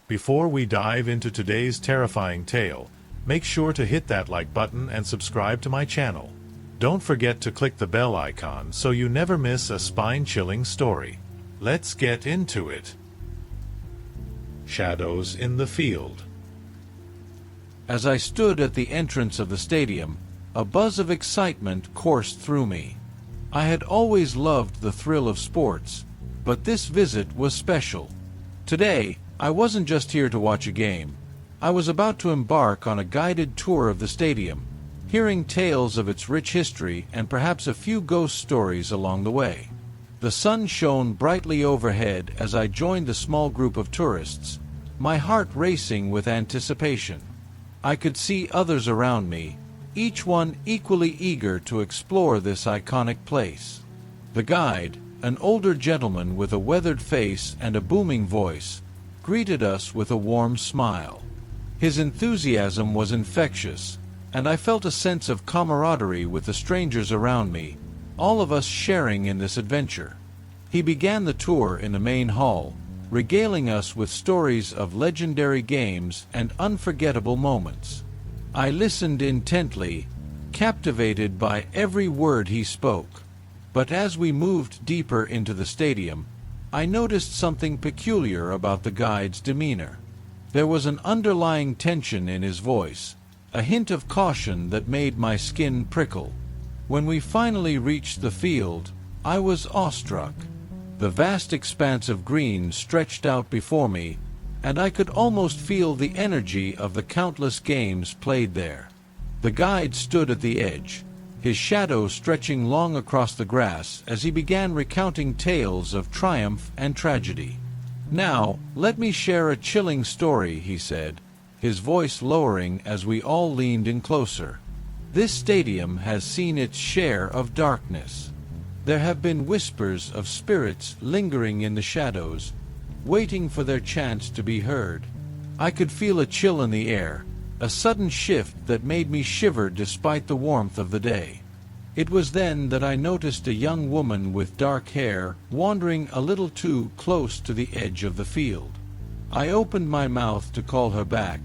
Before we dive into today's terrifying tale, make sure to hit that like button and subscribe to my channel. Don't forget to click the bell icon so you never miss a spine-chilling story. Let's get into it. Shadows in the field. As I stood at the entrance of the stadium, a buzz of excitement coursed through me. I had always loved the thrill of sports, but this visit was special. Today, I wasn't just here to watch a game. I was about to embark on a guided tour of the stadium, hearing tales of its rich history and perhaps a few ghost stories along the way. The sun shone brightly overhead as I joined the small group of tourists, my heart racing with anticipation. I could see others around me, each one equally eager to explore this iconic place. The guide, an older gentleman with a weathered face and a booming voice, greeted us with a warm smile. His enthusiasm was infectious, and I felt a sense of camaraderie with the strangers around me, all of us sharing in this adventure. He began the tour in the main hall, regaling us with stories of legendary games and unforgettable moments. I listened intently, captivated by every word he spoke. But as we moved deeper into the stadium, I noticed something peculiar about the guide's demeanor. There was an underlying tension in his voice, a hint of caution that made my skin prickle. When we finally reached the field, I was awestruck. The vast expanse of green stretched out before me, and I could almost feel the energy of the countless games played there. The guide stood at the edge, his shadow stretching long across the grass as he began recounting tales of triumph and tragedy. "Now, let me share a chilling story," he said, his voice lowering as we all leaned in closer. "This stadium has seen its share of darkness. There have been whispers of spirits lingering in the shadows, waiting for their chance to be heard." I could feel a chill in the air, a sudden shift that made me shiver despite the warmth of the day. It was then that I noticed a young woman with dark hair wandering a little too close to the edge of the field. I opened my mouth to call her back,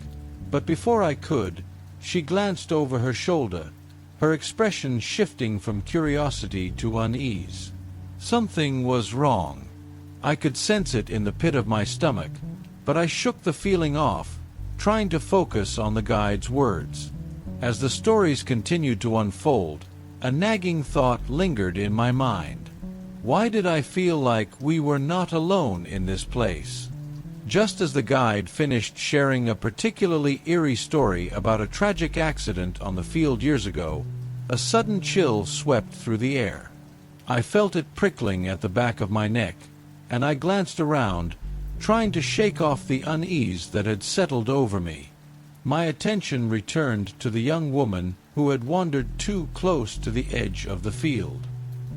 but before I could, she glanced over her shoulder, her expression shifting from curiosity to unease. Something was wrong. I could sense it in the pit of my stomach, but I shook the feeling off, trying to focus on the guide's words. As the stories continued to unfold, a nagging thought lingered in my mind. Why did I feel like we were not alone in this place? Just as the guide finished sharing a particularly eerie story about a tragic accident on the field years ago, a sudden chill swept through the air. I felt it prickling at the back of my neck, and I glanced around, trying to shake off the unease that had settled over me. My attention returned to the young woman who had wandered too close to the edge of the field.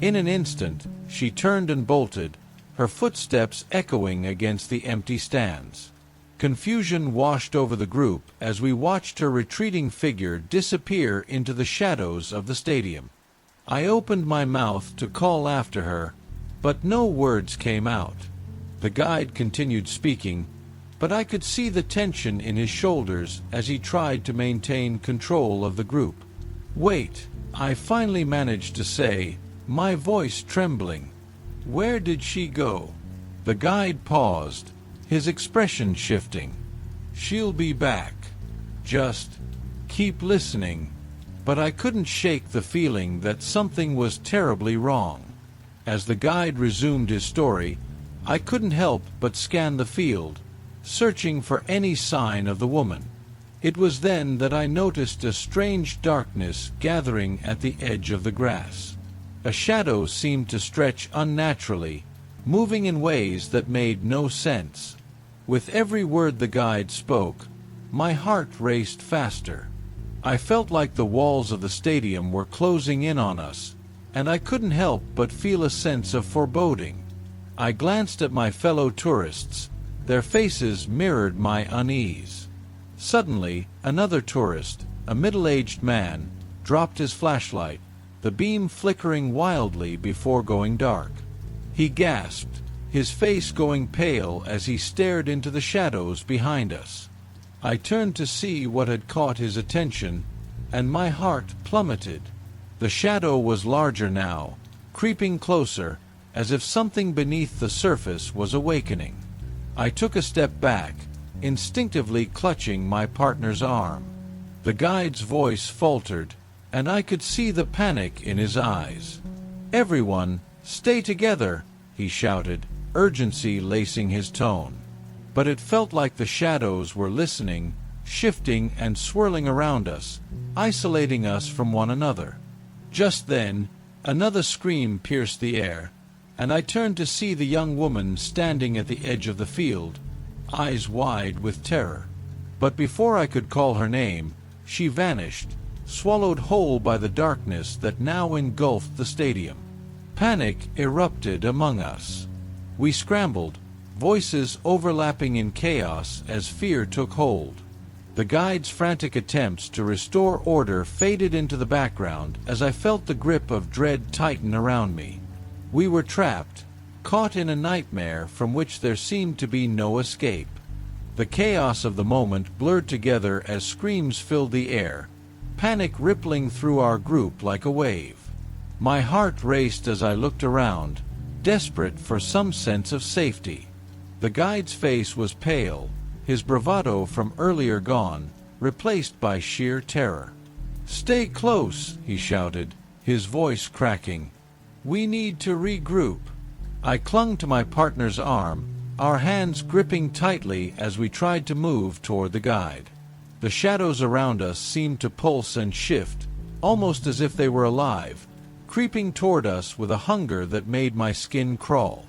In an instant, she turned and bolted, her footsteps echoing against the empty stands. Confusion washed over the group as we watched her retreating figure disappear into the shadows of the stadium. I opened my mouth to call after her, but no words came out. The guide continued speaking, but I could see the tension in his shoulders as he tried to maintain control of the group. "Wait," I finally managed to say, my voice trembling. "Where did she go?" The guide paused, his expression shifting. "She'll be back. Just keep listening." But I couldn't shake the feeling that something was terribly wrong. As the guide resumed his story, I couldn't help but scan the field, searching for any sign of the woman. It was then that I noticed a strange darkness gathering at the edge of the grass. A shadow seemed to stretch unnaturally, moving in ways that made no sense. With every word the guide spoke, my heart raced faster. I felt like the walls of the stadium were closing in on us, and I couldn't help but feel a sense of foreboding. I glanced at my fellow tourists. Their faces mirrored my unease. Suddenly, another tourist, a middle-aged man, dropped his flashlight, the beam flickering wildly before going dark. He gasped, his face going pale as he stared into the shadows behind us. I turned to see what had caught his attention, and my heart plummeted. The shadow was larger now, creeping closer, as if something beneath the surface was awakening. I took a step back, instinctively clutching my partner's arm. The guide's voice faltered, and I could see the panic in his eyes. "Everyone, stay together," he shouted, urgency lacing his tone. But it felt like the shadows were listening, shifting and swirling around us, isolating us from one another. Just then, another scream pierced the air, and I turned to see the young woman standing at the edge of the field, eyes wide with terror. But before I could call her name, she vanished, swallowed whole by the darkness that now engulfed the stadium. Panic erupted among us. We scrambled, voices overlapping in chaos as fear took hold. The guide's frantic attempts to restore order faded into the background as I felt the grip of dread tighten around me. We were trapped, caught in a nightmare from which there seemed to be no escape. The chaos of the moment blurred together as screams filled the air, panic rippling through our group like a wave. My heart raced as I looked around, desperate for some sense of safety. The guide's face was pale, his bravado from earlier gone, replaced by sheer terror. "Stay close," he shouted, his voice cracking. "We need to regroup." I clung to my partner's arm, our hands gripping tightly as we tried to move toward the guide. The shadows around us seemed to pulse and shift, almost as if they were alive, creeping toward us with a hunger that made my skin crawl.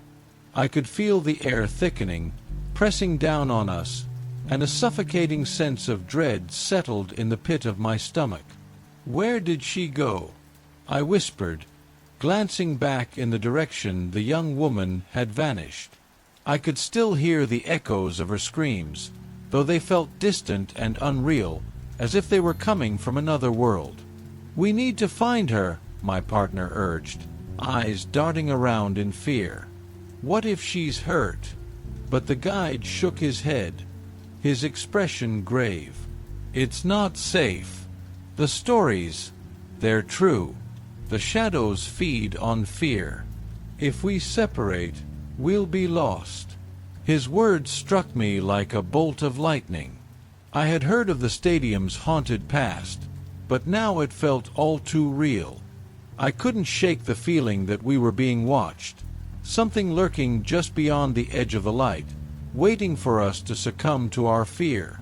I could feel the air thickening, pressing down on us, and a suffocating sense of dread settled in the pit of my stomach. "Where did she go?" I whispered, glancing back in the direction the young woman had vanished. I could still hear the echoes of her screams, though they felt distant and unreal, as if they were coming from another world. "We need to find her," my partner urged, eyes darting around in fear. "What if she's hurt?" But the guide shook his head, his expression grave. "It's not safe. The stories, they're true. The shadows feed on fear. If we separate, we'll be lost." His words struck me like a bolt of lightning. I had heard of the stadium's haunted past, but now it felt all too real. I couldn't shake the feeling that we were being watched, something lurking just beyond the edge of the light, waiting for us to succumb to our fear.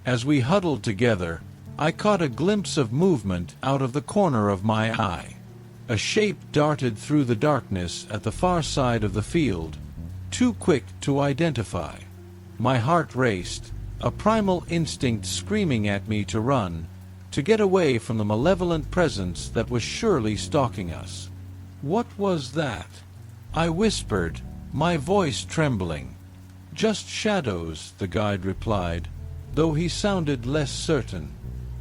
As we huddled together, I caught a glimpse of movement out of the corner of my eye. A shape darted through the darkness at the far side of the field, too quick to identify. My heart raced, a primal instinct screaming at me to run, to get away from the malevolent presence that was surely stalking us. "What was that?" I whispered, my voice trembling. "Just shadows," the guide replied, though he sounded less certain.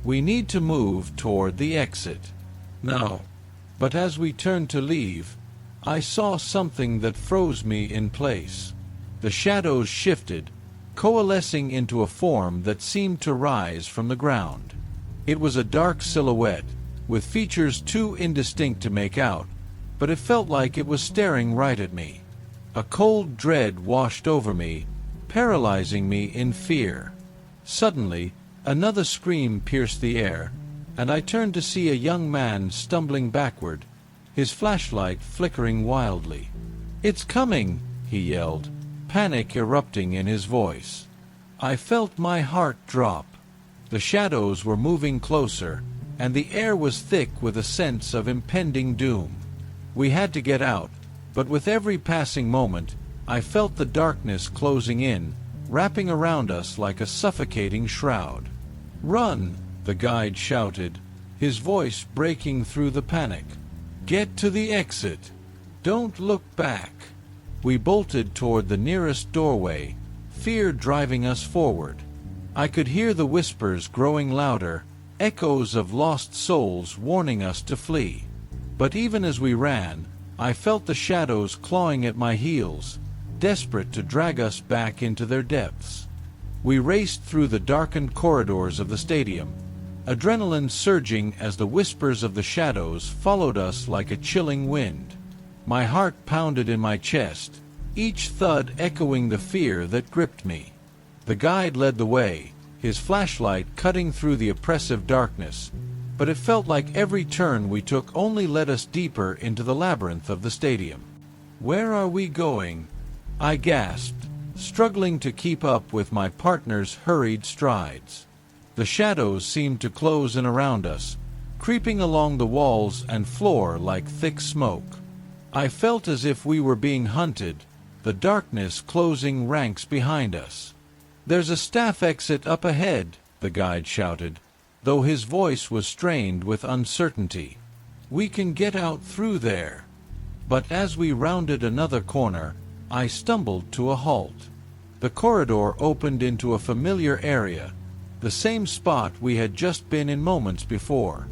"We need to move toward the exit." "No." But as we turned to leave, I saw something that froze me in place. The shadows shifted, coalescing into a form that seemed to rise from the ground. It was a dark silhouette, with features too indistinct to make out, but it felt like it was staring right at me. A cold dread washed over me, paralyzing me in fear. Suddenly, another scream pierced the air, and I turned to see a young man stumbling backward, his flashlight flickering wildly. "It's coming!" he yelled, panic erupting in his voice. I felt my heart drop. The shadows were moving closer, and the air was thick with a sense of impending doom. We had to get out, but with every passing moment, I felt the darkness closing in, wrapping around us like a suffocating shroud. "Run!" the guide shouted, his voice breaking through the panic. "Get to the exit! Don't look back!" We bolted toward the nearest doorway, fear driving us forward. I could hear the whispers growing louder, echoes of lost souls warning us to flee. But even as we ran, I felt the shadows clawing at my heels, desperate to drag us back into their depths. We raced through the darkened corridors of the stadium, adrenaline surging as the whispers of the shadows followed us like a chilling wind. My heart pounded in my chest, each thud echoing the fear that gripped me. The guide led the way, his flashlight cutting through the oppressive darkness, but it felt like every turn we took only led us deeper into the labyrinth of the stadium. "Where are we going?" I gasped, struggling to keep up with my partner's hurried strides. The shadows seemed to close in around us, creeping along the walls and floor like thick smoke. I felt as if we were being hunted, the darkness closing ranks behind us. "There's a staff exit up ahead," the guide shouted, though his voice was strained with uncertainty. "We can get out through there." But as we rounded another corner, I stumbled to a halt. The corridor opened into a familiar area, the same spot we had just been in moments before.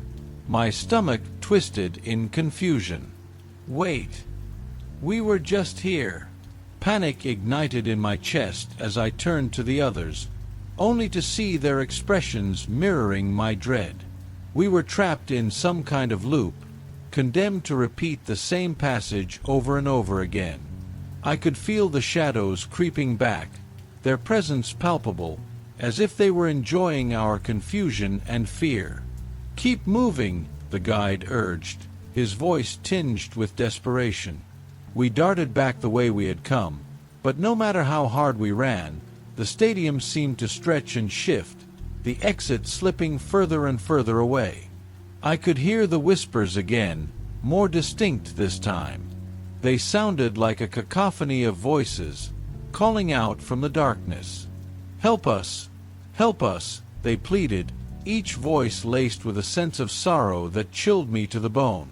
My stomach twisted in confusion. "Wait. We were just here." Panic ignited in my chest as I turned to the others, only to see their expressions mirroring my dread. We were trapped in some kind of loop, condemned to repeat the same passage over and over again. I could feel the shadows creeping back, their presence palpable, as if they were enjoying our confusion and fear. "Keep moving," the guide urged, his voice tinged with desperation. We darted back the way we had come, but no matter how hard we ran, the stadium seemed to stretch and shift, the exit slipping further and further away. I could hear the whispers again, more distinct this time. They sounded like a cacophony of voices, calling out from the darkness. "Help us! Help us!" they pleaded, each voice laced with a sense of sorrow that chilled me to the bone.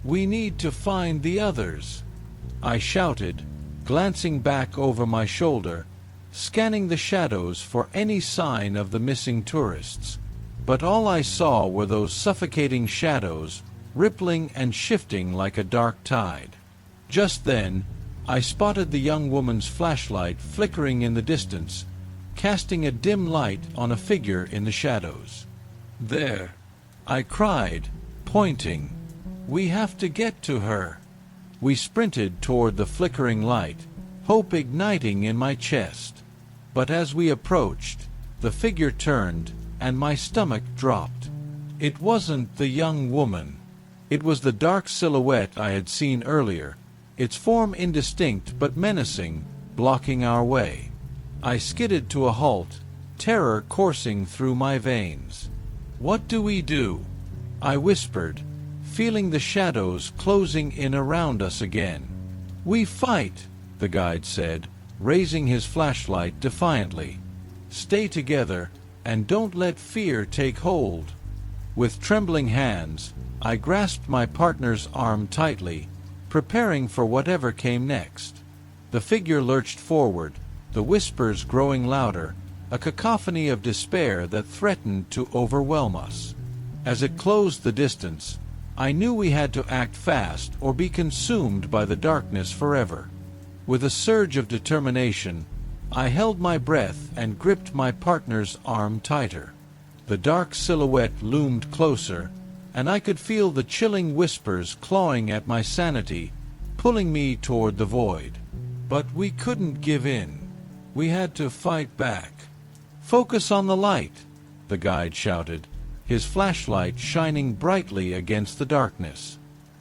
"We need to find the others," I shouted, glancing back over my shoulder, scanning the shadows for any sign of the missing tourists. But all I saw were those suffocating shadows, rippling and shifting like a dark tide. Just then, I spotted the young woman's flashlight flickering in the distance, casting a dim light on a figure in the shadows. "There!" I cried, pointing. "We have to get to her." We sprinted toward the flickering light, hope igniting in my chest. But as we approached, the figure turned, and my stomach dropped. It wasn't the young woman. It was the dark silhouette I had seen earlier, its form indistinct but menacing, blocking our way. I skidded to a halt, terror coursing through my veins. "What do we do?" I whispered, feeling the shadows closing in around us again. "We fight," the guide said, raising his flashlight defiantly. "Stay together, and don't let fear take hold." With trembling hands, I grasped my partner's arm tightly, preparing for whatever came next. The figure lurched forward, the whispers growing louder, a cacophony of despair that threatened to overwhelm us. As it closed the distance, I knew we had to act fast or be consumed by the darkness forever. With a surge of determination, I held my breath and gripped my partner's arm tighter. The dark silhouette loomed closer, and I could feel the chilling whispers clawing at my sanity, pulling me toward the void. But we couldn't give in. We had to fight back. "Focus on the light," the guide shouted, his flashlight shining brightly against the darkness.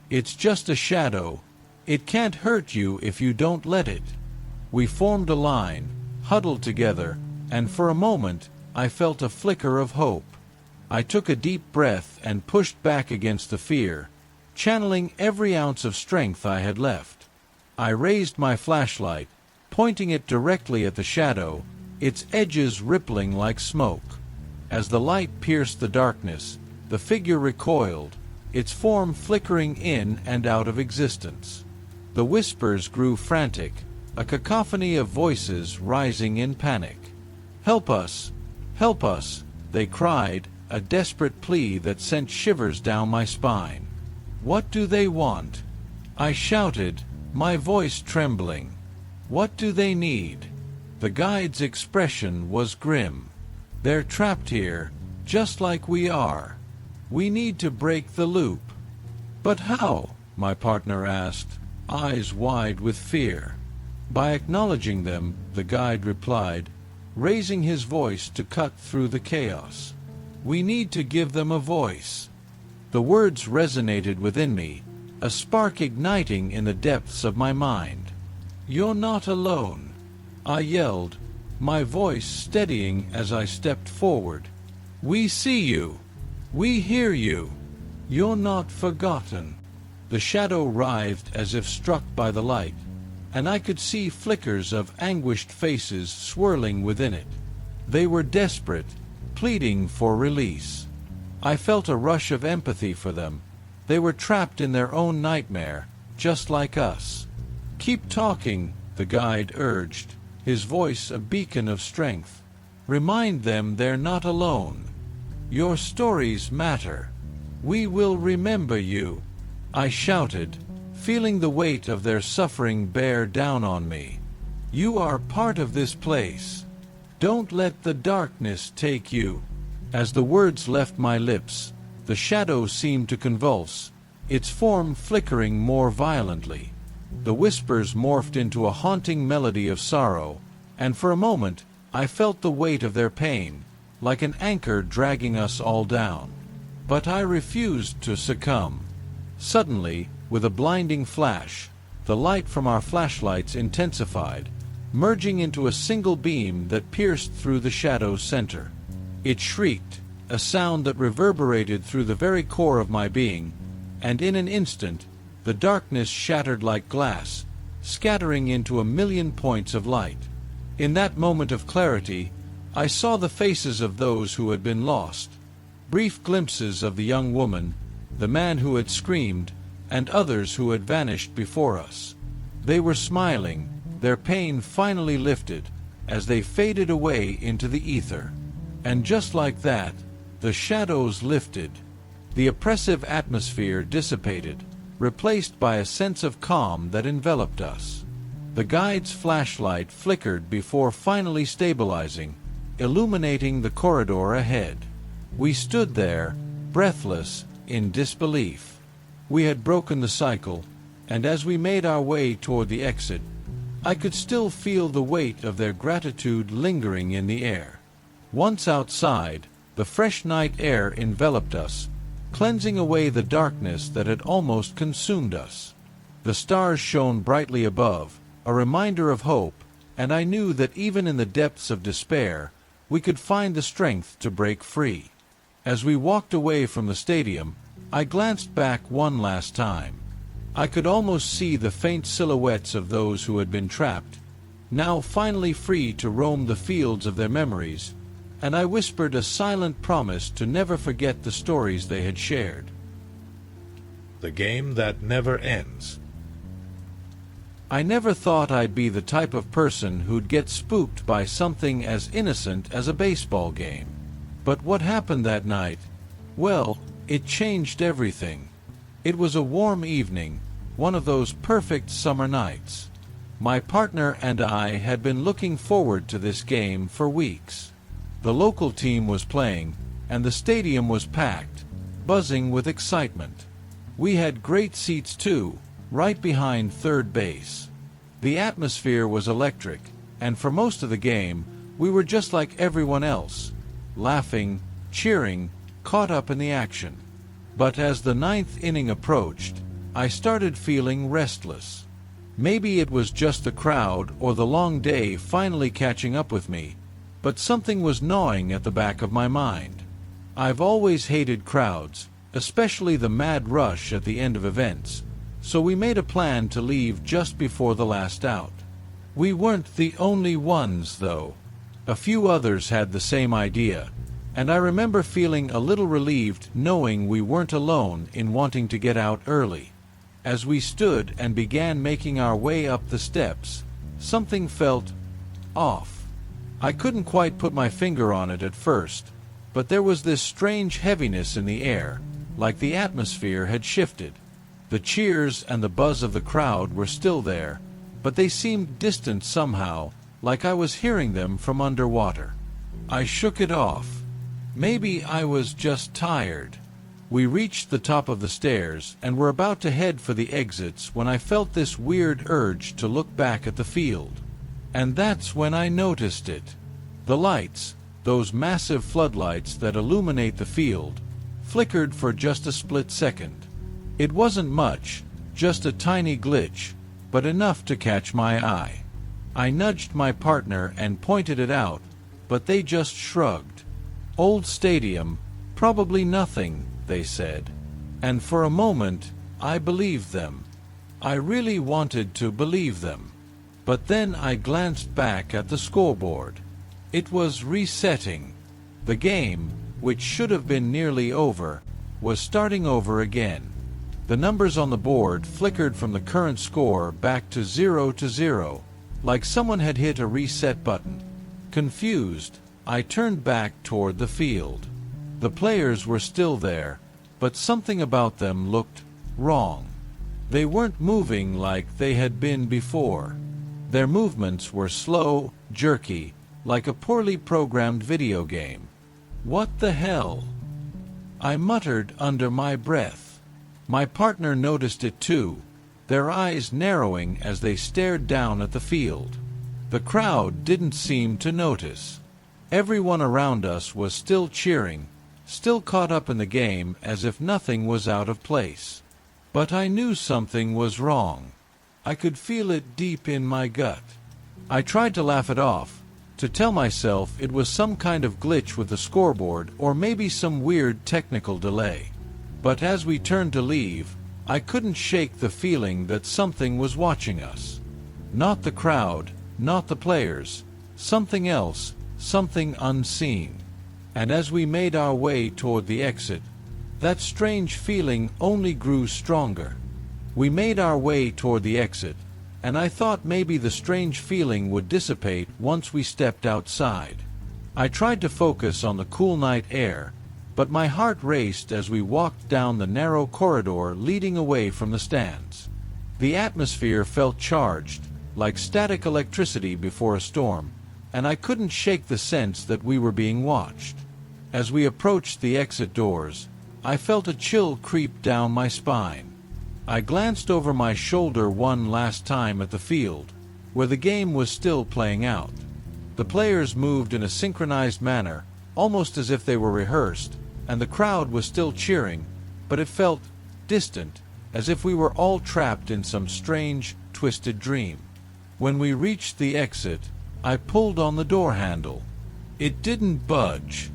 "It's just a shadow. It can't hurt you if you don't let it." We formed a line, huddled together, and for a moment I felt a flicker of hope. I took a deep breath and pushed back against the fear, channeling every ounce of strength I had left. I raised my flashlight, pointing it directly at the shadow, its edges rippling like smoke. As the light pierced the darkness, the figure recoiled, its form flickering in and out of existence. The whispers grew frantic, a cacophony of voices rising in panic. "Help us! Help us!" they cried, a desperate plea that sent shivers down my spine. "What do they want?" I shouted, my voice trembling. What do they need? The guide's expression was grim. They're trapped here, just like we are. We need to break the loop. But how? My partner asked, eyes wide with fear. By acknowledging them, the guide replied, raising his voice to cut through the chaos. We need to give them a voice. The words resonated within me, a spark igniting in the depths of my mind. You're not alone, I yelled, my voice steadying as I stepped forward. We see you. We hear you. You're not forgotten. The shadow writhed as if struck by the light, and I could see flickers of anguished faces swirling within it. They were desperate, pleading for release. I felt a rush of empathy for them. They were trapped in their own nightmare, just like us. Keep talking, the guide urged, his voice a beacon of strength. Remind them they're not alone. Your stories matter. We will remember you, I shouted, feeling the weight of their suffering bear down on me. You are part of this place. Don't let the darkness take you. As the words left my lips, the shadow seemed to convulse, its form flickering more violently. The whispers morphed into a haunting melody of sorrow, and for a moment I felt the weight of their pain, like an anchor dragging us all down. But I refused to succumb. Suddenly, with a blinding flash, the light from our flashlights intensified, merging into a single beam that pierced through the shadow's center. It shrieked, a sound that reverberated through the very core of my being, and in an instant, the darkness shattered like glass, scattering into a million points of light. In that moment of clarity, I saw the faces of those who had been lost, brief glimpses of the young woman, the man who had screamed, and others who had vanished before us. They were smiling, their pain finally lifted, as they faded away into the ether. And just like that, the shadows lifted. The oppressive atmosphere dissipated, replaced by a sense of calm that enveloped us. The guide's flashlight flickered before finally stabilizing, illuminating the corridor ahead. We stood there, breathless, in disbelief. We had broken the cycle, and as we made our way toward the exit, I could still feel the weight of their gratitude lingering in the air. Once outside, the fresh night air enveloped us, cleansing away the darkness that had almost consumed us. The stars shone brightly above, a reminder of hope, and I knew that even in the depths of despair, we could find the strength to break free. As we walked away from the stadium, I glanced back one last time. I could almost see the faint silhouettes of those who had been trapped, now finally free to roam the fields of their memories, and I whispered a silent promise to never forget the stories they had shared. The game that never ends. I never thought I'd be the type of person who'd get spooked by something as innocent as a baseball game. But what happened that night? Well, it changed everything. It was a warm evening, one of those perfect summer nights. My partner and I had been looking forward to this game for weeks. The local team was playing, and the stadium was packed, buzzing with excitement. We had great seats too, right behind third base. The atmosphere was electric, and for most of the game, we were just like everyone else, laughing, cheering, caught up in the action. But as the ninth inning approached, I started feeling restless. Maybe it was just the crowd or the long day finally catching up with me, but something was gnawing at the back of my mind. I've always hated crowds, especially the mad rush at the end of events, so we made a plan to leave just before the last out. We weren't the only ones, though. A few others had the same idea, and I remember feeling a little relieved knowing we weren't alone in wanting to get out early. As we stood and began making our way up the steps, something felt off. I couldn't quite put my finger on it at first, but there was this strange heaviness in the air, like the atmosphere had shifted. The cheers and the buzz of the crowd were still there, but they seemed distant somehow, like I was hearing them from underwater. I shook it off. Maybe I was just tired. We reached the top of the stairs and were about to head for the exits when I felt this weird urge to look back at the field. And that's when I noticed it. The lights, those massive floodlights that illuminate the field, flickered for just a split second. It wasn't much, just a tiny glitch, but enough to catch my eye. I nudged my partner and pointed it out, but they just shrugged. "Old stadium, probably nothing," they said. And for a moment, I believed them. I really wanted to believe them. But then I glanced back at the scoreboard. It was resetting. The game, which should have been nearly over, was starting over again. The numbers on the board flickered from the current score back to 0, like someone had hit a reset button. Confused, I turned back toward the field. The players were still there, but something about them looked wrong. They weren't moving like they had been before. Their movements were slow, jerky, like a poorly programmed video game. "What the hell?" I muttered under my breath. My partner noticed it too, their eyes narrowing as they stared down at the field. The crowd didn't seem to notice. Everyone around us was still cheering, still caught up in the game as if nothing was out of place. But I knew something was wrong. I could feel it deep in my gut. I tried to laugh it off, to tell myself it was some kind of glitch with the scoreboard or maybe some weird technical delay. But as we turned to leave, I couldn't shake the feeling that something was watching us. Not the crowd, not the players, something else, something unseen. And as we made our way toward the exit, that strange feeling only grew stronger. We made our way toward the exit, and I thought maybe the strange feeling would dissipate once we stepped outside. I tried to focus on the cool night air, but my heart raced as we walked down the narrow corridor leading away from the stands. The atmosphere felt charged, like static electricity before a storm, and I couldn't shake the sense that we were being watched. As we approached the exit doors, I felt a chill creep down my spine. I glanced over my shoulder one last time at the field, where the game was still playing out. The players moved in a synchronized manner, almost as if they were rehearsed, and the crowd was still cheering, but it felt distant, as if we were all trapped in some strange, twisted dream. When we reached the exit, I pulled on the door handle. It didn't budge.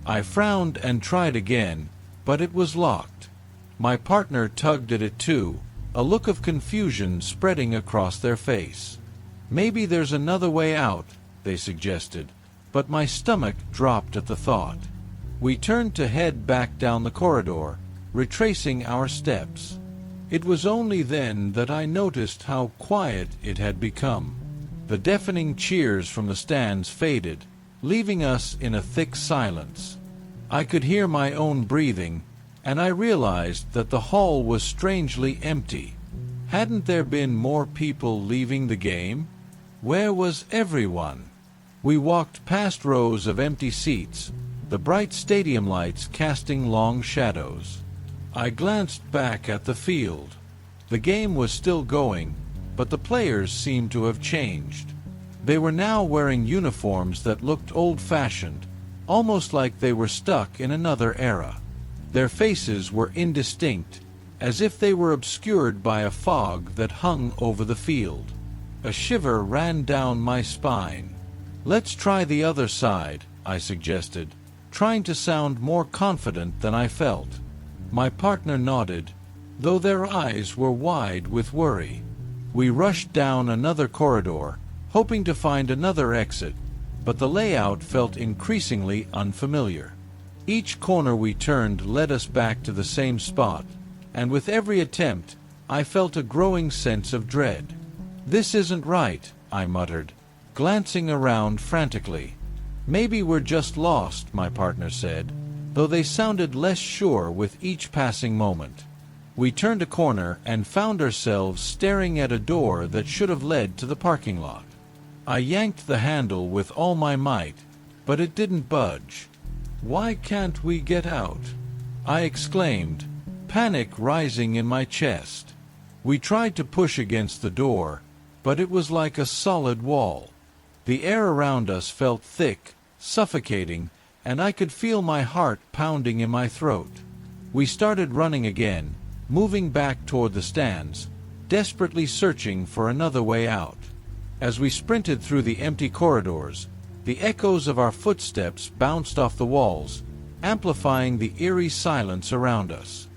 I frowned and tried again, but it was locked. My partner tugged at it too, a look of confusion spreading across their face. "Maybe there's another way out," they suggested, but my stomach dropped at the thought. We turned to head back down the corridor, retracing our steps. It was only then that I noticed how quiet it had become. The deafening cheers from the stands faded, leaving us in a thick silence. I could hear my own breathing, and I realized that the hall was strangely empty. Hadn't there been more people leaving the game? Where was everyone? We walked past rows of empty seats, the bright stadium lights casting long shadows. I glanced back at the field. The game was still going, but the players seemed to have changed. They were now wearing uniforms that looked old-fashioned, almost like they were stuck in another era. Their faces were indistinct, as if they were obscured by a fog that hung over the field. A shiver ran down my spine. "Let's try the other side," I suggested, trying to sound more confident than I felt. My partner nodded, though their eyes were wide with worry. We rushed down another corridor, hoping to find another exit, but the layout felt increasingly unfamiliar. Each corner we turned led us back to the same spot, and with every attempt, I felt a growing sense of dread. "This isn't right," I muttered, glancing around frantically. "Maybe we're just lost," my partner said, though they sounded less sure with each passing moment. We turned a corner and found ourselves staring at a door that should have led to the parking lot. I yanked the handle with all my might, but it didn't budge. "Why can't we get out?" I exclaimed, panic rising in my chest. We tried to push against the door, but it was like a solid wall. The air around us felt thick, suffocating, and I could feel my heart pounding in my throat. We started running again, moving back toward the stands, desperately searching for another way out. As we sprinted through the empty corridors, the echoes of our footsteps bounced off the walls, amplifying the eerie silence around us.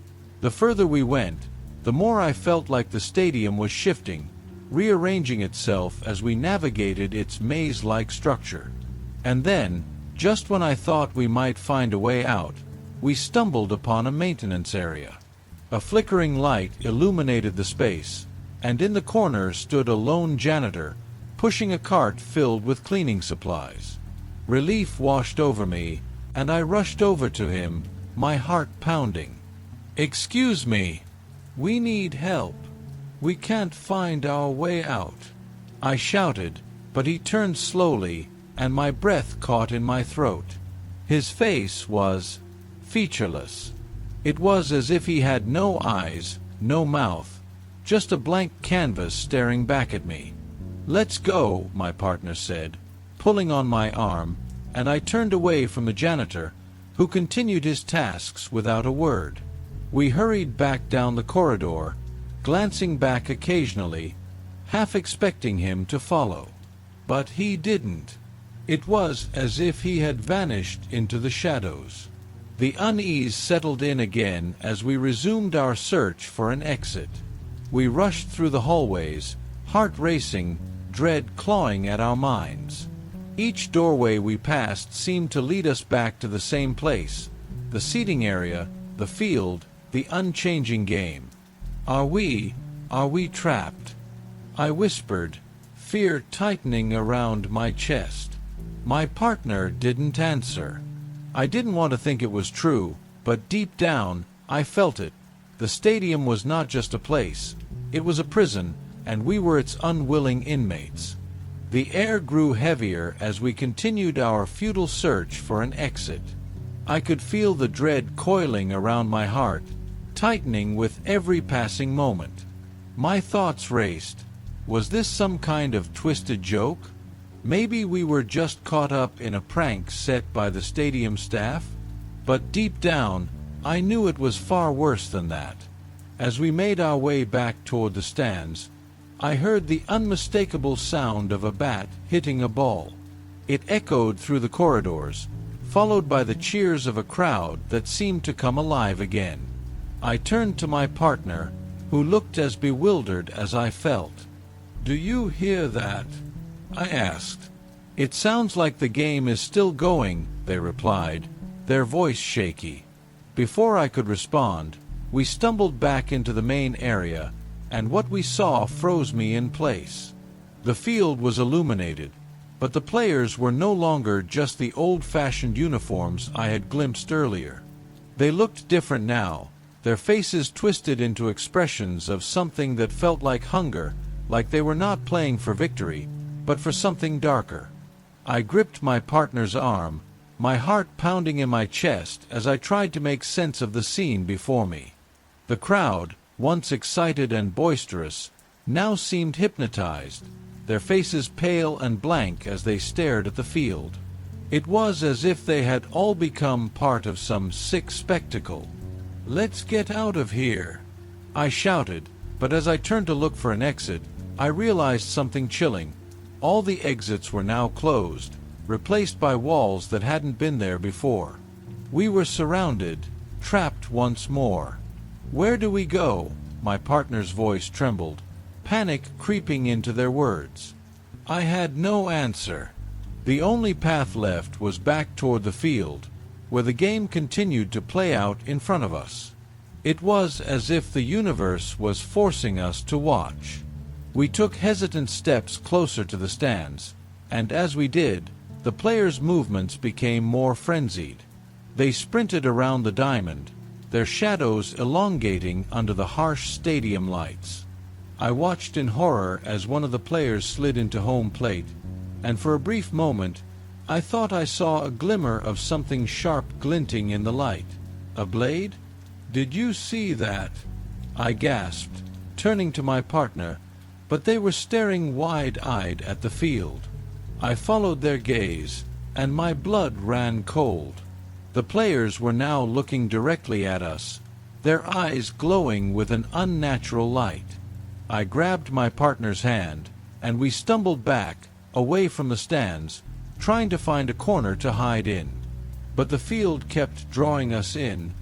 The further we went, the more I felt like the stadium was shifting, rearranging itself as we navigated its maze-like structure. And then, just when I thought we might find a way out, we stumbled upon a maintenance area. A flickering light illuminated the space, and in the corner stood a lone janitor, pushing a cart filled with cleaning supplies. Relief washed over me, and I rushed over to him, my heart pounding. "Excuse me. We need help. We can't find our way out," I shouted, but he turned slowly, and my breath caught in my throat. His face was featureless. It was as if he had no eyes, no mouth, just a blank canvas staring back at me. "Let's go," my partner said, pulling on my arm, and I turned away from the janitor, who continued his tasks without a word. We hurried back down the corridor, glancing back occasionally, half expecting him to follow. But he didn't. It was as if he had vanished into the shadows. The unease settled in again as we resumed our search for an exit. We rushed through the hallways, heart racing, dread clawing at our minds. Each doorway we passed seemed to lead us back to the same place, the seating area, the field, the unchanging game. Are we trapped?" I whispered, fear tightening around my chest. My partner didn't answer. I didn't want to think it was true, but deep down, I felt it. The stadium was not just a place. It was a prison, and we were its unwilling inmates. The air grew heavier as we continued our futile search for an exit. I could feel the dread coiling around my heart, tightening with every passing moment. My thoughts raced. Was this some kind of twisted joke? Maybe we were just caught up in a prank set by the stadium staff? But deep down, I knew it was far worse than that. As we made our way back toward the stands, I heard the unmistakable sound of a bat hitting a ball. It echoed through the corridors, followed by the cheers of a crowd that seemed to come alive again. I turned to my partner, who looked as bewildered as I felt. "Do you hear that?" I asked. "It sounds like the game is still going," they replied, their voice shaky. Before I could respond, we stumbled back into the main area, and what we saw froze me in place. The field was illuminated, but the players were no longer just the old-fashioned uniforms I had glimpsed earlier. They looked different now, their faces twisted into expressions of something that felt like hunger, like they were not playing for victory, but for something darker. I gripped my partner's arm, my heart pounding in my chest as I tried to make sense of the scene before me. The crowd, once excited and boisterous, now seemed hypnotized, their faces pale and blank as they stared at the field. It was as if they had all become part of some sick spectacle. "Let's get out of here," I shouted, but as I turned to look for an exit, I realized something chilling. All the exits were now closed, replaced by walls that hadn't been there before. We were surrounded, trapped once more. "Where do we go?" My partner's voice trembled, panic creeping into their words. I had no answer. The only path left was back toward the field, where the game continued to play out in front of us. It was as if the universe was forcing us to watch. We took hesitant steps closer to the stands, and as we did, the players' movements became more frenzied. They sprinted around the diamond, their shadows elongating under the harsh stadium lights. I watched in horror as one of the players slid into home plate, and for a brief moment, I thought I saw a glimmer of something sharp glinting in the light. A blade? "Did you see that?" I gasped, turning to my partner, but they were staring wide-eyed at the field. I followed their gaze, and my blood ran cold. The players were now looking directly at us, their eyes glowing with an unnatural light. I grabbed my partner's hand, and we stumbled back, away from the stands, trying to find a corner to hide in. But the field kept drawing us in,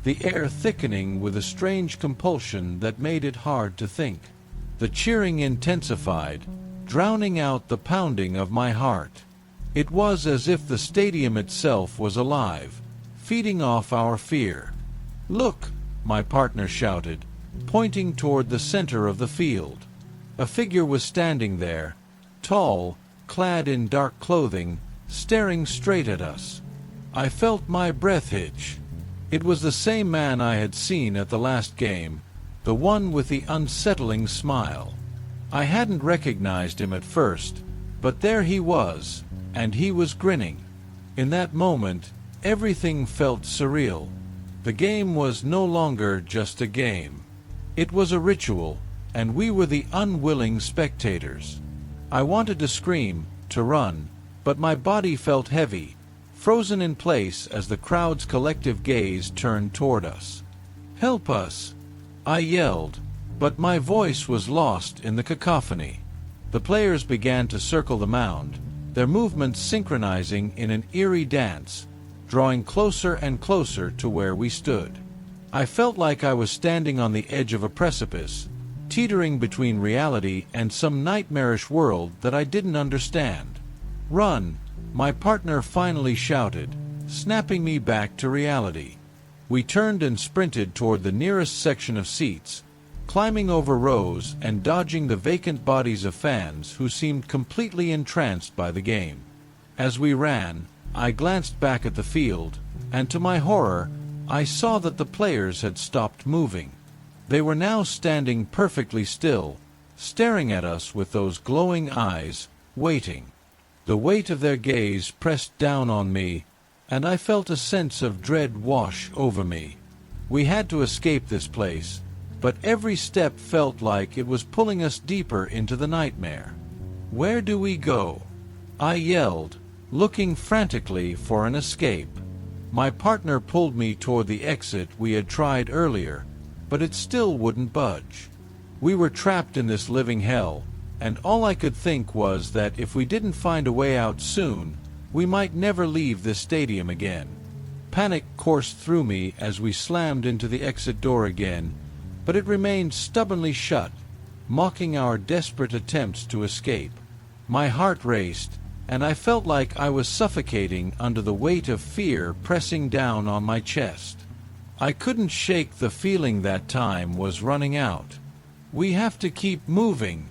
the air thickening with a strange compulsion that made it hard to think. The cheering intensified, drowning out the pounding of my heart. It was as if the stadium itself was alive, feeding off our fear. "Look!" my partner shouted, pointing toward the center of the field. A figure was standing there, tall, clad in dark clothing, staring straight at us. I felt my breath hitch. It was the same man I had seen at the last game, the one with the unsettling smile. I hadn't recognized him at first, but there he was, and he was grinning. In that moment, everything felt surreal. The game was no longer just a game. It was a ritual, and we were the unwilling spectators. I wanted to scream, to run, but my body felt heavy, frozen in place as the crowd's collective gaze turned toward us. "Help us!" I yelled, but my voice was lost in the cacophony. The players began to circle the mound, their movements synchronizing in an eerie dance, drawing closer and closer to where we stood. I felt like I was standing on the edge of a precipice, teetering between reality and some nightmarish world that I didn't understand. "Run!" my partner finally shouted, snapping me back to reality. We turned and sprinted toward the nearest section of seats, climbing over rows and dodging the vacant bodies of fans who seemed completely entranced by the game. As we ran, I glanced back at the field, and to my horror, I saw that the players had stopped moving. They were now standing perfectly still, staring at us with those glowing eyes, waiting. The weight of their gaze pressed down on me, and I felt a sense of dread wash over me. We had to escape this place, but every step felt like it was pulling us deeper into the nightmare. "Where do we go?" I yelled, looking frantically for an escape. My partner pulled me toward the exit we had tried earlier, but it still wouldn't budge. We were trapped in this living hell, and all I could think was that if we didn't find a way out soon, we might never leave this stadium again. Panic coursed through me as we slammed into the exit door again, but it remained stubbornly shut, mocking our desperate attempts to escape. My heart raced, and I felt like I was suffocating under the weight of fear pressing down on my chest. I couldn't shake the feeling that time was running out. "We have to keep moving,"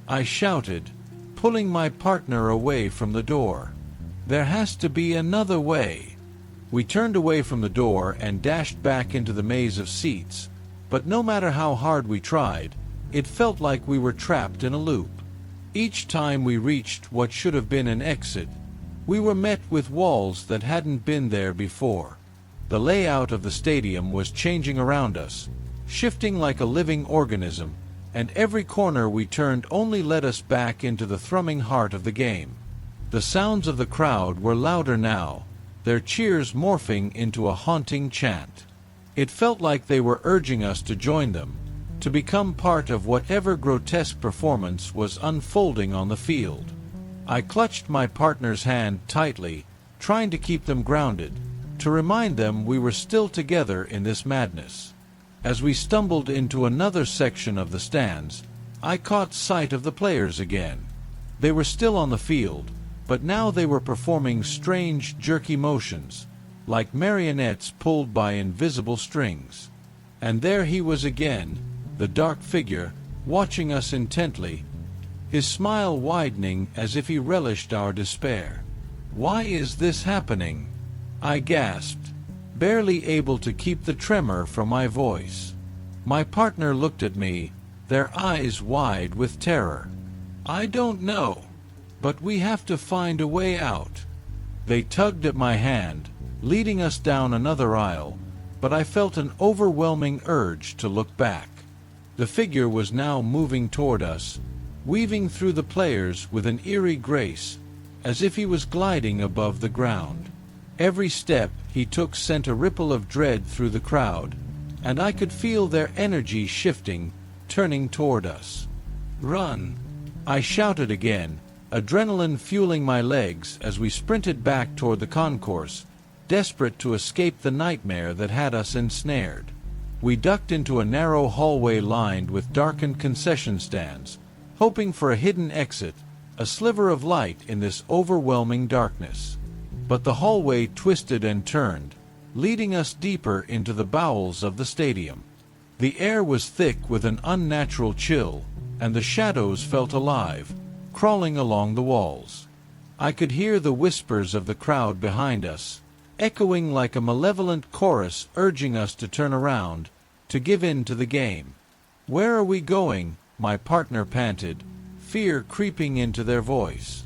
I shouted, pulling my partner away from the door. "There has to be another way." We turned away from the door and dashed back into the maze of seats, but no matter how hard we tried, it felt like we were trapped in a loop. Each time we reached what should have been an exit, we were met with walls that hadn't been there before. The layout of the stadium was changing around us, shifting like a living organism, and every corner we turned only led us back into the thrumming heart of the game. The sounds of the crowd were louder now, their cheers morphing into a haunting chant. It felt like they were urging us to join them, to become part of whatever grotesque performance was unfolding on the field. I clutched my partner's hand tightly, trying to keep them grounded, to remind them we were still together in this madness. As we stumbled into another section of the stands, I caught sight of the players again. They were still on the field, but now they were performing strange, jerky motions, like marionettes pulled by invisible strings. And there he was again, the dark figure, watching us intently, his smile widening as if he relished our despair. "Why is this happening?" I gasped. barely able to keep the tremor from my voice. My partner looked at me, their eyes wide with terror. "I don't know, but we have to find a way out." They tugged at my hand, leading us down another aisle, but I felt an overwhelming urge to look back. The figure was now moving toward us, weaving through the players with an eerie grace, as if he was gliding above the ground. Every step he took sent a ripple of dread through the crowd, and I could feel their energy shifting, turning toward us. "Run!" I shouted again, adrenaline fueling my legs as we sprinted back toward the concourse, desperate to escape the nightmare that had us ensnared. We ducked into a narrow hallway lined with darkened concession stands, hoping for a hidden exit, a sliver of light in this overwhelming darkness. But the hallway twisted and turned, leading us deeper into the bowels of the stadium. The air was thick with an unnatural chill, and the shadows felt alive, crawling along the walls. I could hear the whispers of the crowd behind us, echoing like a malevolent chorus urging us to turn around, to give in to the game. "Where are we going?" my partner panted, fear creeping into their voice.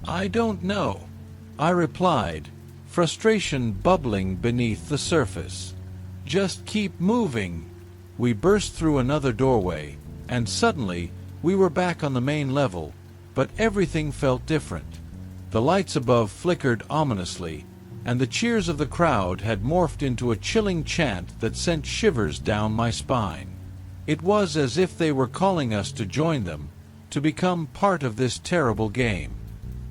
"I don't know," I replied, frustration bubbling beneath the surface. "Just keep moving." We burst through another doorway, and suddenly we were back on the main level, but everything felt different. The lights above flickered ominously, and the cheers of the crowd had morphed into a chilling chant that sent shivers down my spine. It was as if they were calling us to join them, to become part of this terrible game.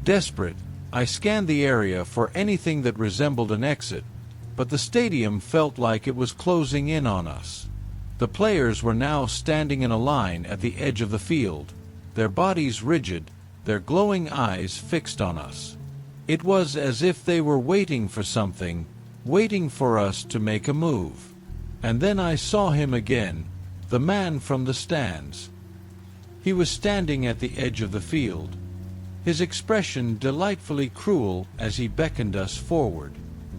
Desperate, I scanned the area for anything that resembled an exit, but the stadium felt like it was closing in on us. The players were now standing in a line at the edge of the field, their bodies rigid, their glowing eyes fixed on us. It was as if they were waiting for something, waiting for us to make a move. And then I saw him again, the man from the stands. He was standing at the edge of the field, his expression delightfully cruel as he beckoned us forward.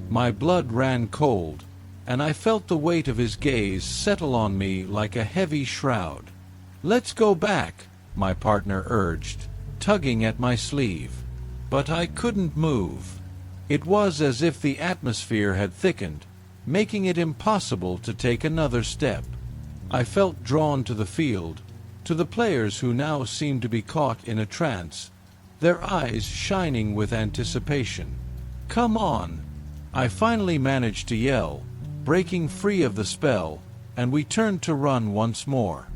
My blood ran cold, and I felt the weight of his gaze settle on me like a heavy shroud. "Let's go back," my partner urged, tugging at my sleeve. But I couldn't move. It was as if the atmosphere had thickened, making it impossible to take another step. I felt drawn to the field, to the players who now seemed to be caught in a trance, their eyes shining with anticipation. "Come on!" I finally managed to yell, breaking free of the spell, and we turned to run once more.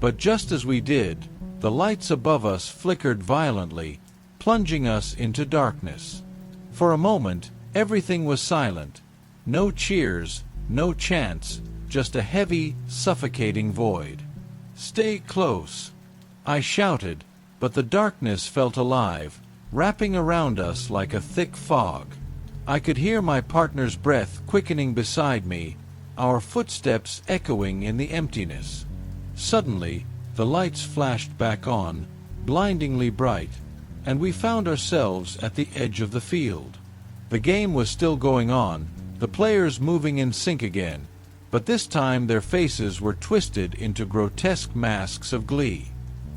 But just as we did, the lights above us flickered violently, plunging us into darkness. For a moment, everything was silent. No cheers, no chants, just a heavy, suffocating void. "Stay close," I shouted, but the darkness felt alive, wrapping around us like a thick fog. I could hear my partner's breath quickening beside me, our footsteps echoing in the emptiness. Suddenly, the lights flashed back on, blindingly bright, and we found ourselves at the edge of the field. The game was still going on, the players moving in sync again, but this time their faces were twisted into grotesque masks of glee.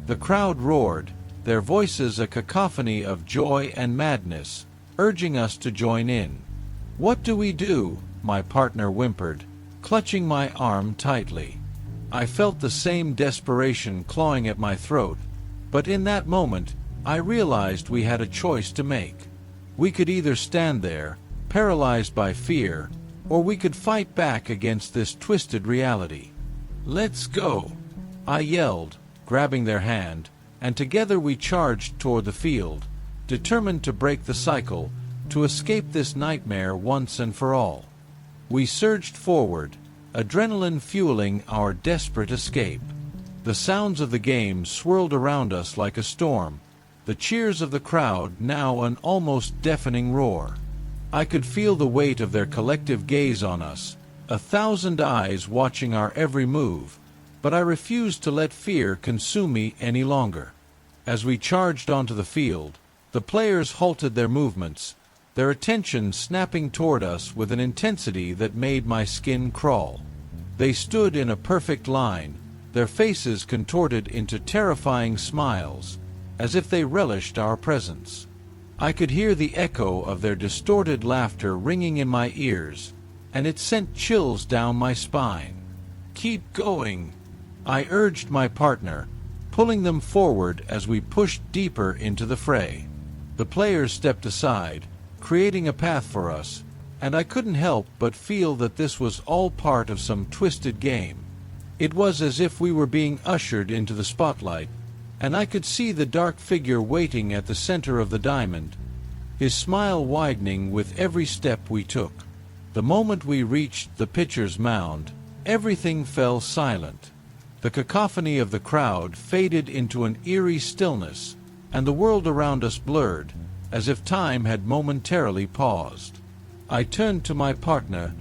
The crowd roared, their voices a cacophony of joy and madness, urging us to join in. "What do we do?" my partner whimpered, clutching my arm tightly. I felt the same desperation clawing at my throat, but in that moment, I realized we had a choice to make. We could either stand there, paralyzed by fear, or we could fight back against this twisted reality. "Let's go!" I yelled, grabbing their hand, and together we charged toward the field, determined to break the cycle, to escape this nightmare once and for all. We surged forward, adrenaline fueling our desperate escape. The sounds of the game swirled around us like a storm, the cheers of the crowd now an almost deafening roar. I could feel the weight of their collective gaze on us, 1,000 eyes watching our every move, but I refused to let fear consume me any longer. As we charged onto the field, the players halted their movements, their attention snapping toward us with an intensity that made my skin crawl. They stood in a perfect line, their faces contorted into terrifying smiles, as if they relished our presence. I could hear the echo of their distorted laughter ringing in my ears, and it sent chills down my spine. "Keep going," I urged my partner, pulling them forward as we pushed deeper into the fray. The players stepped aside, creating a path for us, and I couldn't help but feel that this was all part of some twisted game. It was as if we were being ushered into the spotlight, and I could see the dark figure waiting at the center of the diamond, his smile widening with every step we took. The moment we reached the pitcher's mound, everything fell silent. The cacophony of the crowd faded into an eerie stillness, and the world around us blurred, as if time had momentarily paused. I turned to my partner,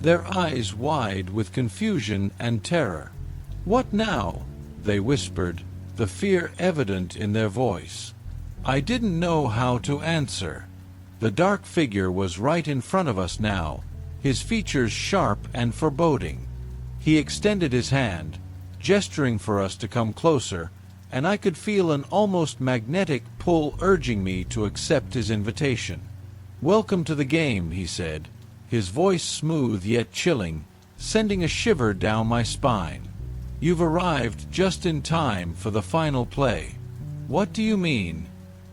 their eyes wide with confusion and terror. "What now?" they whispered, the fear evident in their voice. I didn't know how to answer. The dark figure was right in front of us now, his features sharp and foreboding. He extended his hand, gesturing for us to come closer, and I could feel an almost magnetic pull urging me to accept his invitation. "Welcome to the game," he said, his voice smooth yet chilling, sending a shiver down my spine. "You've arrived just in time for the final play." "What do you mean?"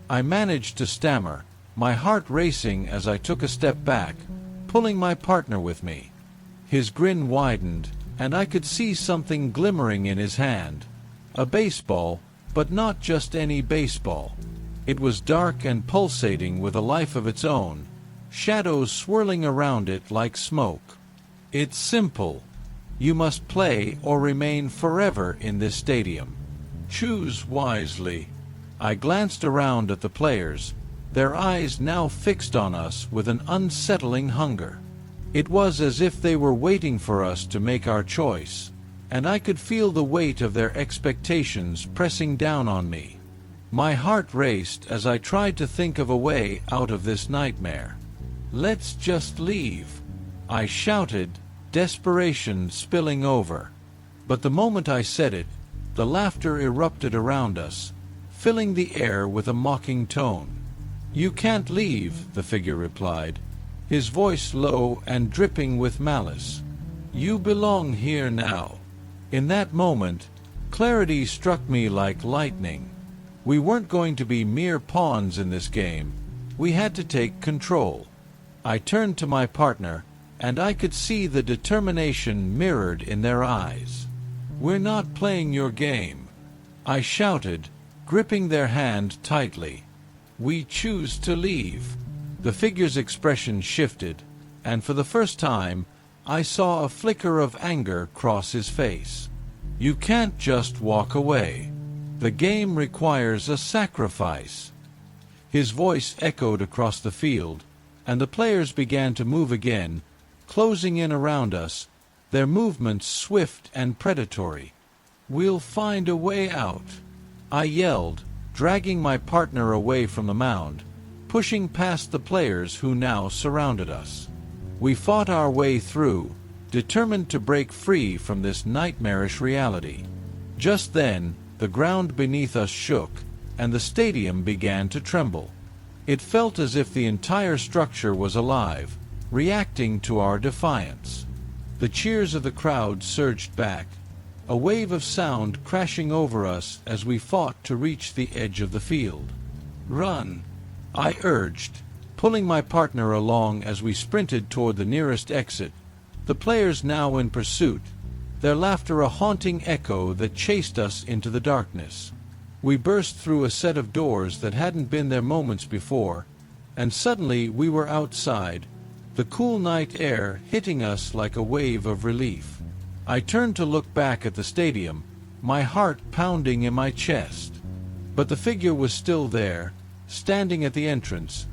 I managed to stammer, my heart racing as I took a step back, pulling my partner with me. His grin widened, and I could see something glimmering in his hand. A baseball, but not just any baseball. It was dark and pulsating with a life of its own, shadows swirling around it like smoke. "It's simple. You must play or remain forever in this stadium. Choose wisely." I glanced around at the players, their eyes now fixed on us with an unsettling hunger. It was as if they were waiting for us to make our choice, and I could feel the weight of their expectations pressing down on me. My heart raced as I tried to think of a way out of this nightmare. "Let's just leave," I shouted, desperation spilling over. But the moment I said it, the laughter erupted around us, filling the air with a mocking tone. "You can't leave," the figure replied, his voice low and dripping with malice. "You belong here now." In that moment, clarity struck me like lightning. We weren't going to be mere pawns in this game. We had to take control. I turned to my partner, and I could see the determination mirrored in their eyes. "We're not playing your game," I shouted, gripping their hand tightly. "We choose to leave." The figure's expression shifted, and for the first time, I saw a flicker of anger cross his face. "You can't just walk away. The game requires a sacrifice." His voice echoed across the field, and the players began to move again, closing in around us, their movements swift and predatory. "We'll find a way out," I yelled, dragging my partner away from the mound, pushing past the players who now surrounded us. We fought our way through, determined to break free from this nightmarish reality. Just then, the ground beneath us shook, and the stadium began to tremble. It felt as if the entire structure was alive, reacting to our defiance. The cheers of the crowd surged back, a wave of sound crashing over us as we fought to reach the edge of the field. "Run," I urged, pulling my partner along as we sprinted toward the nearest exit, the players now in pursuit, their laughter a haunting echo that chased us into the darkness. We burst through a set of doors that hadn't been there moments before, and suddenly we were outside, the cool night air hitting us like a wave of relief. I turned to look back at the stadium, my heart pounding in my chest. But the figure was still there, standing at the entrance,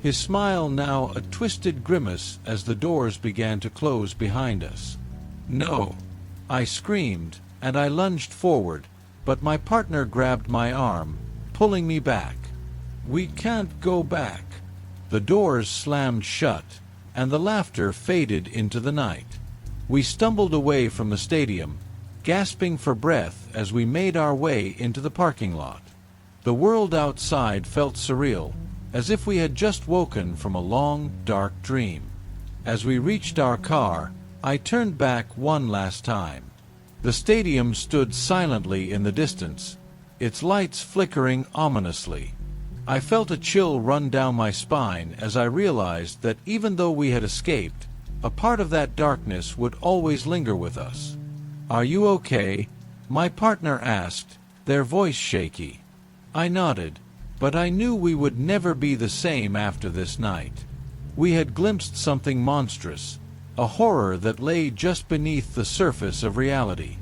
his smile now a twisted grimace as the doors began to close behind us. "No!" I screamed, and I lunged forward, but my partner grabbed my arm, pulling me back. "We can't go back." The doors slammed shut, and the laughter faded into the night. We stumbled away from the stadium, gasping for breath as we made our way into the parking lot. The world outside felt surreal, as if we had just woken from a long, dark dream. As we reached our car, I turned back one last time. The stadium stood silently in the distance, its lights flickering ominously. I felt a chill run down my spine as I realized that even though we had escaped, a part of that darkness would always linger with us. "Are you okay?" my partner asked, their voice shaky. I nodded, but I knew we would never be the same after this night. We had glimpsed something monstrous, a horror that lay just beneath the surface of reality.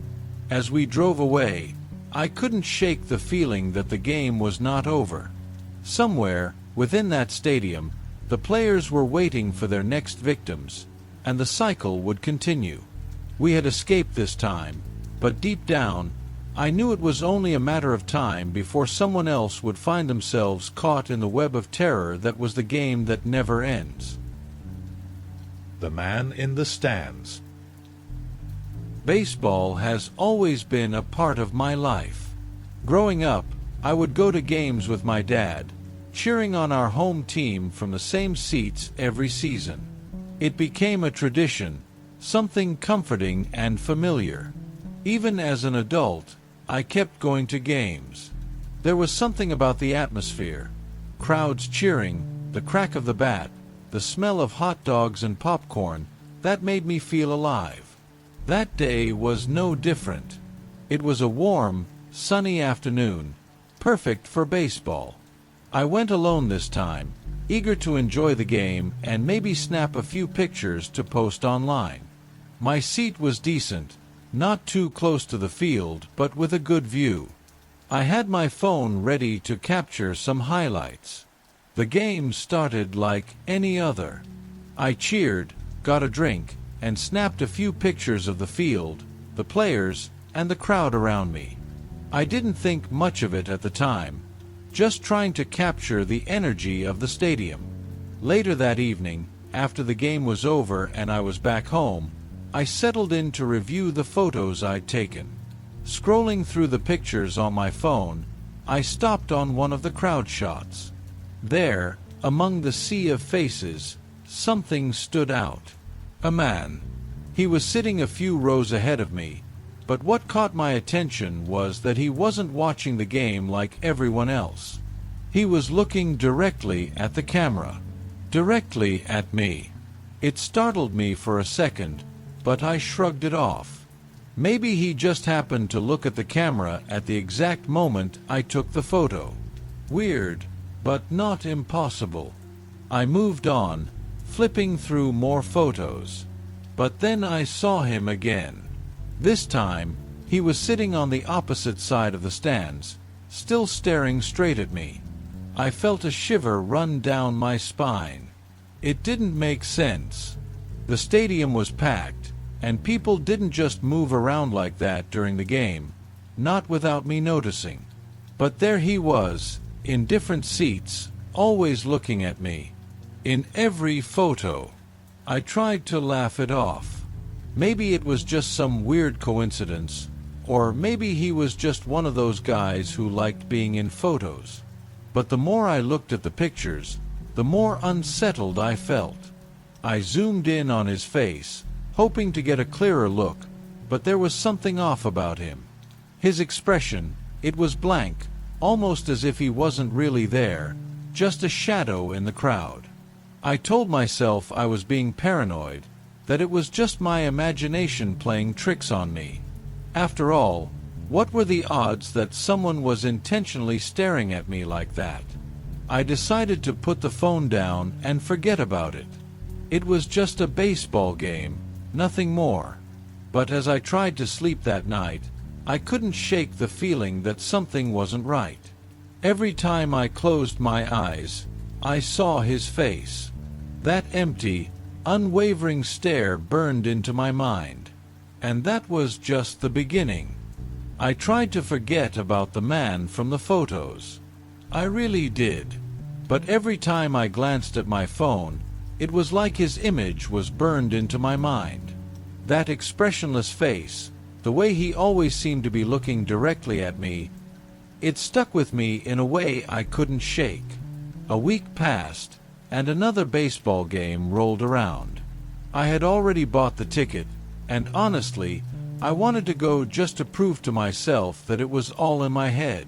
As we drove away, I couldn't shake the feeling that the game was not over. Somewhere, within that stadium, the players were waiting for their next victims, and the cycle would continue. We had escaped this time, but deep down, I knew it was only a matter of time before someone else would find themselves caught in the web of terror that was the game that never ends. The man in the stands. Baseball has always been a part of my life. Growing up, I would go to games with my dad, cheering on our home team from the same seats every season. It became a tradition, something comforting and familiar. Even as an adult, I kept going to games. There was something about the atmosphere, crowds cheering, the crack of the bat, the smell of hot dogs and popcorn, that made me feel alive. That day was no different. It was a warm, sunny afternoon, perfect for baseball. I went alone this time, eager to enjoy the game and maybe snap a few pictures to post online. My seat was decent, not too close to the field, but with a good view. I had my phone ready to capture some highlights. The game started like any other. I cheered, got a drink, and snapped a few pictures of the field, the players, and the crowd around me. I didn't think much of it at the time, just trying to capture the energy of the stadium. Later that evening, after the game was over and I was back home, I settled in to review the photos I'd taken. Scrolling through the pictures on my phone, I stopped on one of the crowd shots. There, among the sea of faces, something stood out. A man. He was sitting a few rows ahead of me, but what caught my attention was that he wasn't watching the game like everyone else. He was looking directly at the camera. Directly at me. It startled me for a second, but I shrugged it off. Maybe he just happened to look at the camera at the exact moment I took the photo. Weird, but not impossible. I moved on, flipping through more photos. But then I saw him again. This time, he was sitting on the opposite side of the stands, still staring straight at me. I felt a shiver run down my spine. It didn't make sense. The stadium was packed, and people didn't just move around like that during the game, not without me noticing. But there he was, in different seats, always looking at me. In every photo. I tried to laugh it off. Maybe it was just some weird coincidence, or maybe he was just one of those guys who liked being in photos. But the more I looked at the pictures, the more unsettled I felt. I zoomed in on his face, hoping to get a clearer look, but there was something off about him. His expression, it was blank, almost as if he wasn't really there, just a shadow in the crowd. I told myself I was being paranoid, that it was just my imagination playing tricks on me. After all, what were the odds that someone was intentionally staring at me like that? I decided to put the phone down and forget about it. It was just a baseball game, nothing more. But as I tried to sleep that night, I couldn't shake the feeling that something wasn't right. Every time I closed my eyes, I saw his face. That empty, unwavering stare burned into my mind. And that was just the beginning. I tried to forget about the man from the photos. I really did. But every time I glanced at my phone, it was like his image was burned into my mind. That expressionless face, the way he always seemed to be looking directly at me, it stuck with me in a way I couldn't shake. A week passed, and another baseball game rolled around. I had already bought the ticket, and honestly, I wanted to go just to prove to myself that it was all in my head.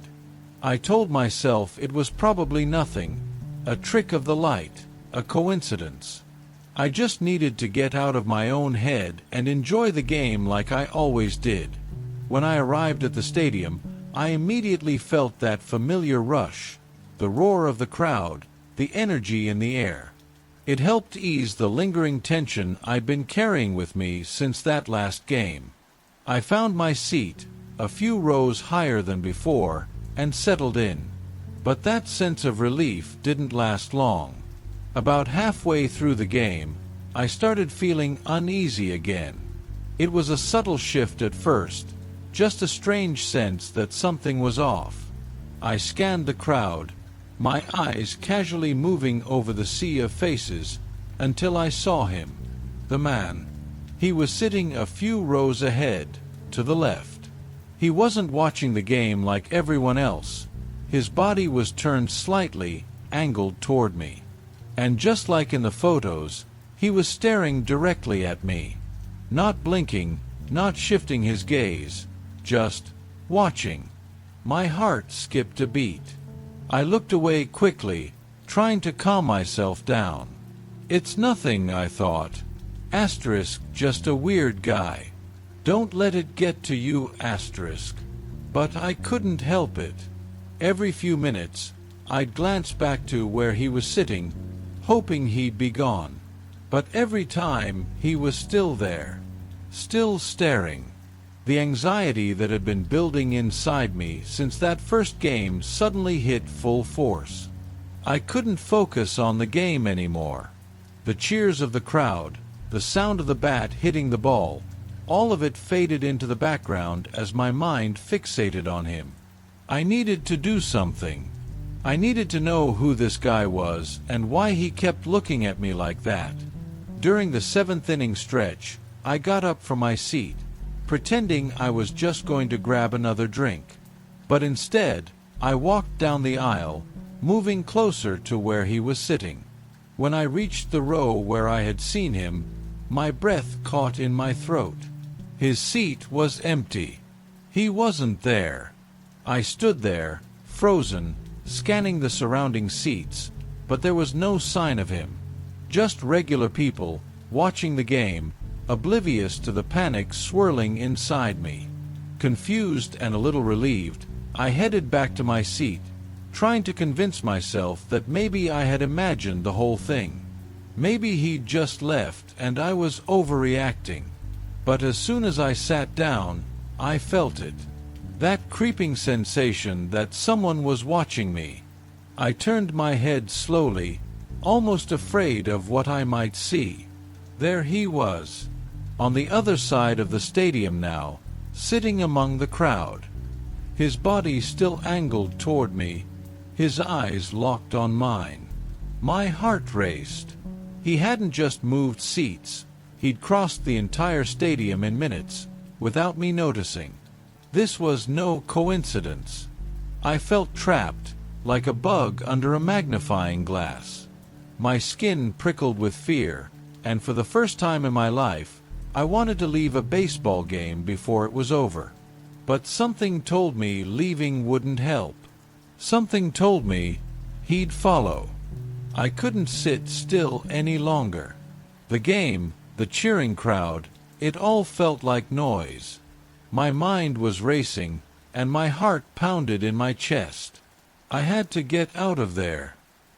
I told myself it was probably nothing, a trick of the light, a coincidence. I just needed to get out of my own head and enjoy the game like I always did. When I arrived at the stadium, I immediately felt that familiar rush, the roar of the crowd, the energy in the air. It helped ease the lingering tension I'd been carrying with me since that last game. I found my seat, a few rows higher than before, and settled in. But that sense of relief didn't last long. About halfway through the game, I started feeling uneasy again. It was a subtle shift at first, just a strange sense that something was off. I scanned the crowd, my eyes casually moving over the sea of faces, until I saw him, the man. He was sitting a few rows ahead, to the left. He wasn't watching the game like everyone else. His body was turned slightly, angled toward me. And just like in the photos, he was staring directly at me. Not blinking, not shifting his gaze, just watching. My heart skipped a beat. I looked away quickly, trying to calm myself down. It's nothing, I thought. Asterisk, just a weird guy. Don't let it get to you, asterisk. But I couldn't help it. Every few minutes, I'd glance back to where he was sitting, hoping he'd be gone. But every time, he was still there, still staring. The anxiety that had been building inside me since that first game suddenly hit full force. I couldn't focus on the game anymore. The cheers of the crowd, the sound of the bat hitting the ball, all of it faded into the background as my mind fixated on him. I needed to do something. I needed to know who this guy was and why he kept looking at me like that. During the seventh inning stretch, I got up from my seat, pretending I was just going to grab another drink. But instead, I walked down the aisle, moving closer to where he was sitting. When I reached the row where I had seen him, my breath caught in my throat. His seat was empty. He wasn't there. I stood there, frozen, scanning the surrounding seats, but there was no sign of him. Just regular people, watching the game, oblivious to the panic swirling inside me. Confused and a little relieved, I headed back to my seat, trying to convince myself that maybe I had imagined the whole thing. Maybe he'd just left and I was overreacting. But as soon as I sat down, I felt it. That creeping sensation that someone was watching me. I turned my head slowly, almost afraid of what I might see. There he was, on the other side of the stadium now, sitting among the crowd. His body still angled toward me, his eyes locked on mine. My heart raced. He hadn't just moved seats, he'd crossed the entire stadium in minutes, without me noticing. This was no coincidence. I felt trapped, like a bug under a magnifying glass. My skin prickled with fear, and for the first time in my life, I wanted to leave a baseball game before it was over. But something told me leaving wouldn't help. Something told me he'd follow. I couldn't sit still any longer. The game, the cheering crowd, it all felt like noise. My mind was racing, and my heart pounded in my chest. I had to get out of there.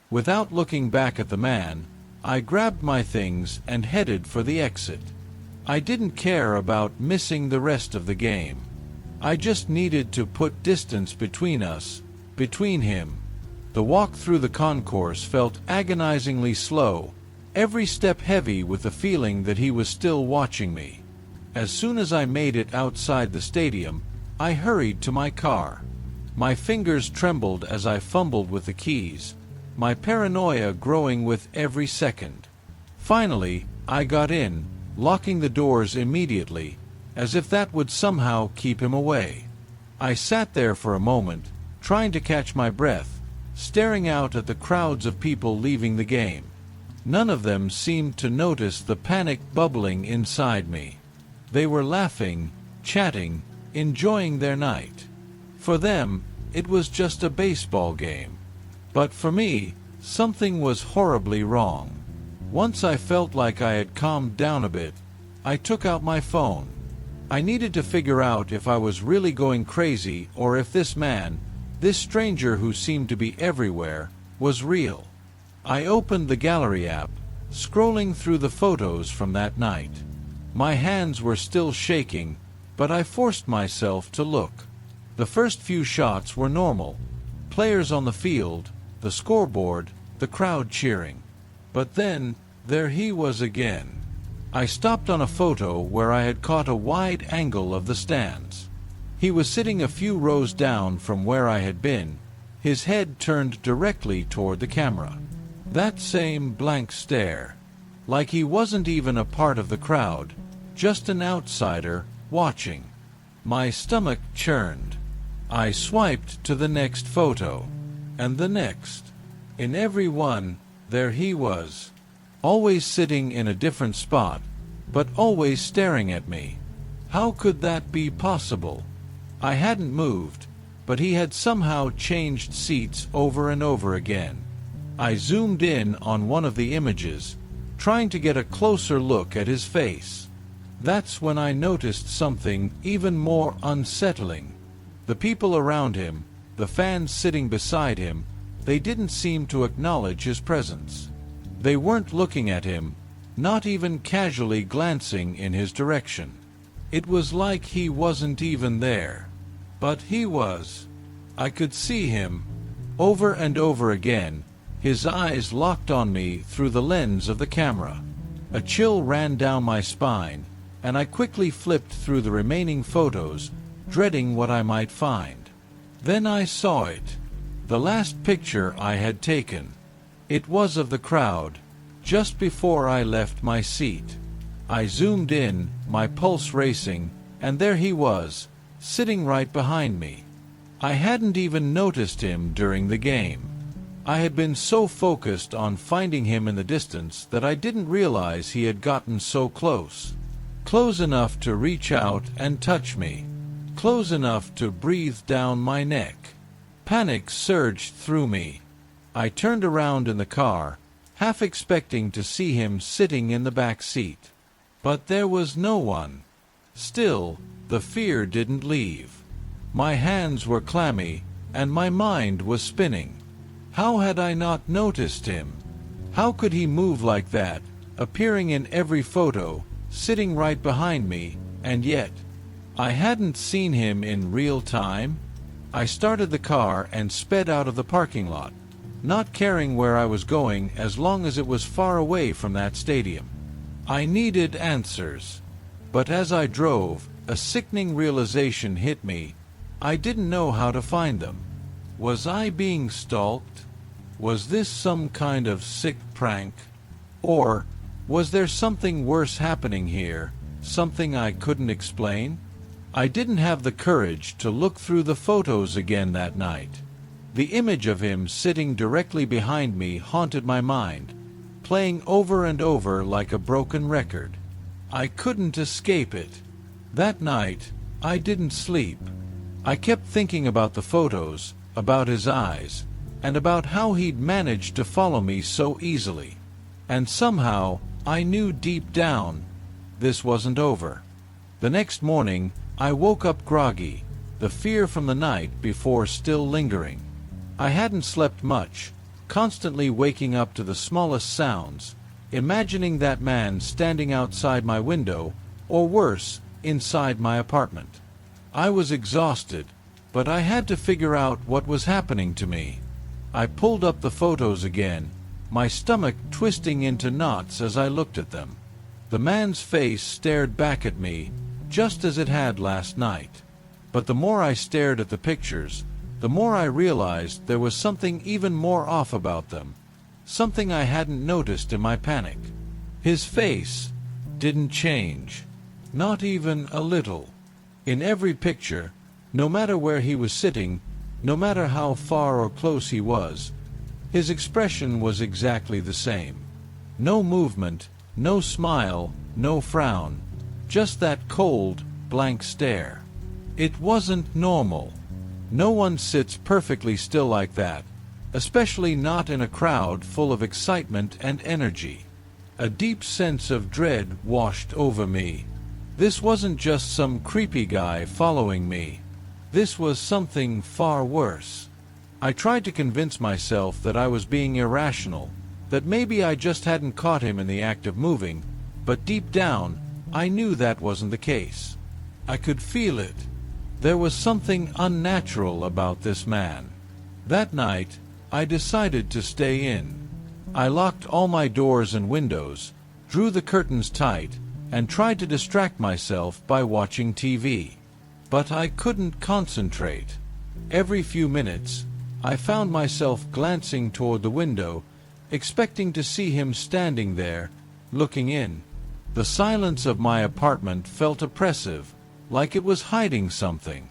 Without looking back at the man, I grabbed my things and headed for the exit. I didn't care about missing the rest of the game. I just needed to put distance between us, between him. The walk through the concourse felt agonizingly slow, every step heavy with the feeling that he was still watching me. As soon as I made it outside the stadium, I hurried to my car. My fingers trembled as I fumbled with the keys. my paranoia growing with every second. Finally, I got in, locking the doors immediately, as if that would somehow keep him away. I sat there for a moment, trying to catch my breath, staring out at the crowds of people leaving the game. None of them seemed to notice the panic bubbling inside me. They were laughing, chatting, enjoying their night. For them, it was just a baseball game. But for me, something was horribly wrong. Once I felt like I had calmed down a bit, I took out my phone. I needed to figure out if I was really going crazy or if this man, this stranger who seemed to be everywhere, was real. I opened the gallery app, scrolling through the photos from that night. My hands were still shaking, but I forced myself to look. The first few shots were normal. Players on the field, the scoreboard, the crowd cheering. But then, there he was again. I stopped on a photo where I had caught a wide angle of the stands. He was sitting a few rows down from where I had been, his head turned directly toward the camera. That same blank stare, like he wasn't even a part of the crowd, just an outsider watching. My stomach churned. I swiped to the next photo, and the next. In every one, there he was, always sitting in a different spot, but always staring at me. How could that be possible? I hadn't moved, but he had somehow changed seats over and over again. I zoomed in on one of the images, trying to get a closer look at his face. That's when I noticed something even more unsettling. The people around him, the fans sitting beside him, they didn't seem to acknowledge his presence. They weren't looking at him, not even casually glancing in his direction. It was like he wasn't even there. But he was. I could see him. Over and over again, his eyes locked on me through the lens of the camera. A chill ran down my spine, and I quickly flipped through the remaining photos, dreading what I might find. Then I saw it. The last picture I had taken. It was of the crowd, just before I left my seat. I zoomed in, my pulse racing, and there he was, sitting right behind me. I hadn't even noticed him during the game. I had been so focused on finding him in the distance that I didn't realize he had gotten so close. Close enough to reach out and touch me. Close enough to breathe down my neck. Panic surged through me. I turned around in the car, half expecting to see him sitting in the back seat. But there was no one. Still, the fear didn't leave. My hands were clammy, and my mind was spinning. How had I not noticed him? How could he move like that, appearing in every photo, sitting right behind me, and yet I hadn't seen him in real time? I started the car and sped out of the parking lot, not caring where I was going as long as it was far away from that stadium. I needed answers. But as I drove, a sickening realization hit me. I didn't know how to find them. Was I being stalked? Was this some kind of sick prank? Or was there something worse happening here, something I couldn't explain? I didn't have the courage to look through the photos again that night. The image of him sitting directly behind me haunted my mind, playing over and over like a broken record. I couldn't escape it. That night, I didn't sleep. I kept thinking about the photos, about his eyes, and about how he'd managed to follow me so easily. And somehow, I knew deep down, this wasn't over. The next morning, I woke up groggy, the fear from the night before still lingering. I hadn't slept much, constantly waking up to the smallest sounds, imagining that man standing outside my window, or worse, inside my apartment. I was exhausted, but I had to figure out what was happening to me. I pulled up the photos again, my stomach twisting into knots as I looked at them. The man's face stared back at me, just as it had last night. But the more I stared at the pictures, the more I realized there was something even more off about them, something I hadn't noticed in my panic. His face didn't change, not even a little. In every picture, no matter where he was sitting, no matter how far or close he was, his expression was exactly the same. No movement, no smile, no frown, just that cold, blank stare. It wasn't normal. No one sits perfectly still like that, especially not in a crowd full of excitement and energy. A deep sense of dread washed over me. This wasn't just some creepy guy following me. This was something far worse. I tried to convince myself that I was being irrational, that maybe I just hadn't caught him in the act of moving, but deep down, I knew that wasn't the case. I could feel it. There was something unnatural about this man. That night, I decided to stay in. I locked all my doors and windows, drew the curtains tight, and tried to distract myself by watching TV. But I couldn't concentrate. Every few minutes, I found myself glancing toward the window, expecting to see him standing there, looking in. The silence of my apartment felt oppressive, like it was hiding something.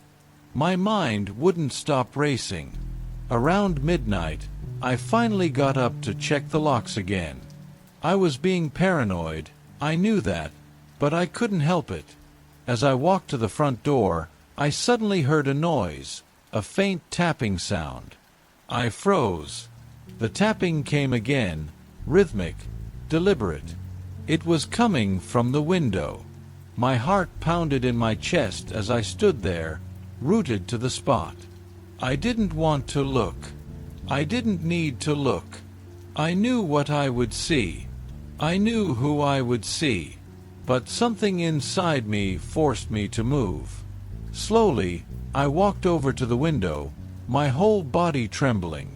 My mind wouldn't stop racing. Around midnight, I finally got up to check the locks again. I was being paranoid, I knew that, but I couldn't help it. As I walked to the front door, I suddenly heard a noise, a faint tapping sound. I froze. The tapping came again, rhythmic, deliberate. It was coming from the window. My heart pounded in my chest as I stood there, rooted to the spot. I didn't want to look. I didn't need to look. I knew what I would see. I knew who I would see. But something inside me forced me to move. Slowly, I walked over to the window, my whole body trembling.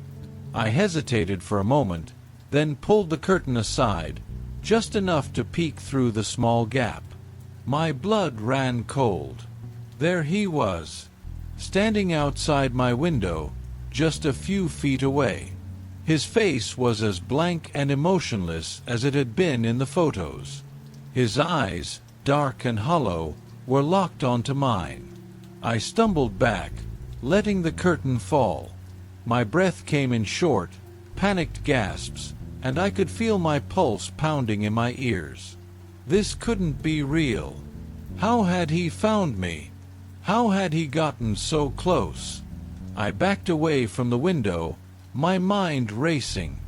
I hesitated for a moment, then pulled the curtain aside, just enough to peek through the small gap. My blood ran cold. There he was, standing outside my window, just a few feet away. His face was as blank and emotionless as it had been in the photos. His eyes, dark and hollow, were locked onto mine. I stumbled back, letting the curtain fall. My breath came in short, panicked gasps, and I could feel my pulse pounding in my ears. This couldn't be real. How had he found me? How had he gotten so close? I backed away from the window, my mind racing.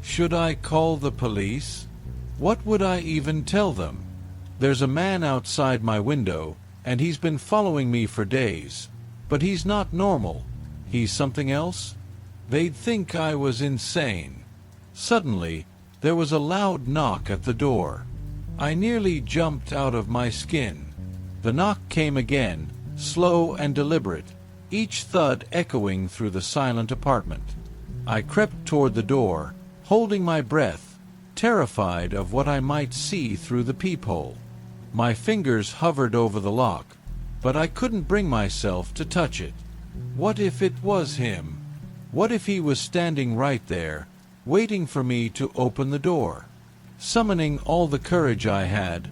Should I call the police? What would I even tell them? There's a man outside my window, and he's been following me for days. But he's not normal. He's something else? They'd think I was insane. Suddenly, there was a loud knock at the door. I nearly jumped out of my skin. The knock came again, slow and deliberate, each thud echoing through the silent apartment. I crept toward the door, holding my breath, terrified of what I might see through the peephole. My fingers hovered over the lock, but I couldn't bring myself to touch it. What if it was him? What if he was standing right there, waiting for me to open the door? Summoning all the courage I had,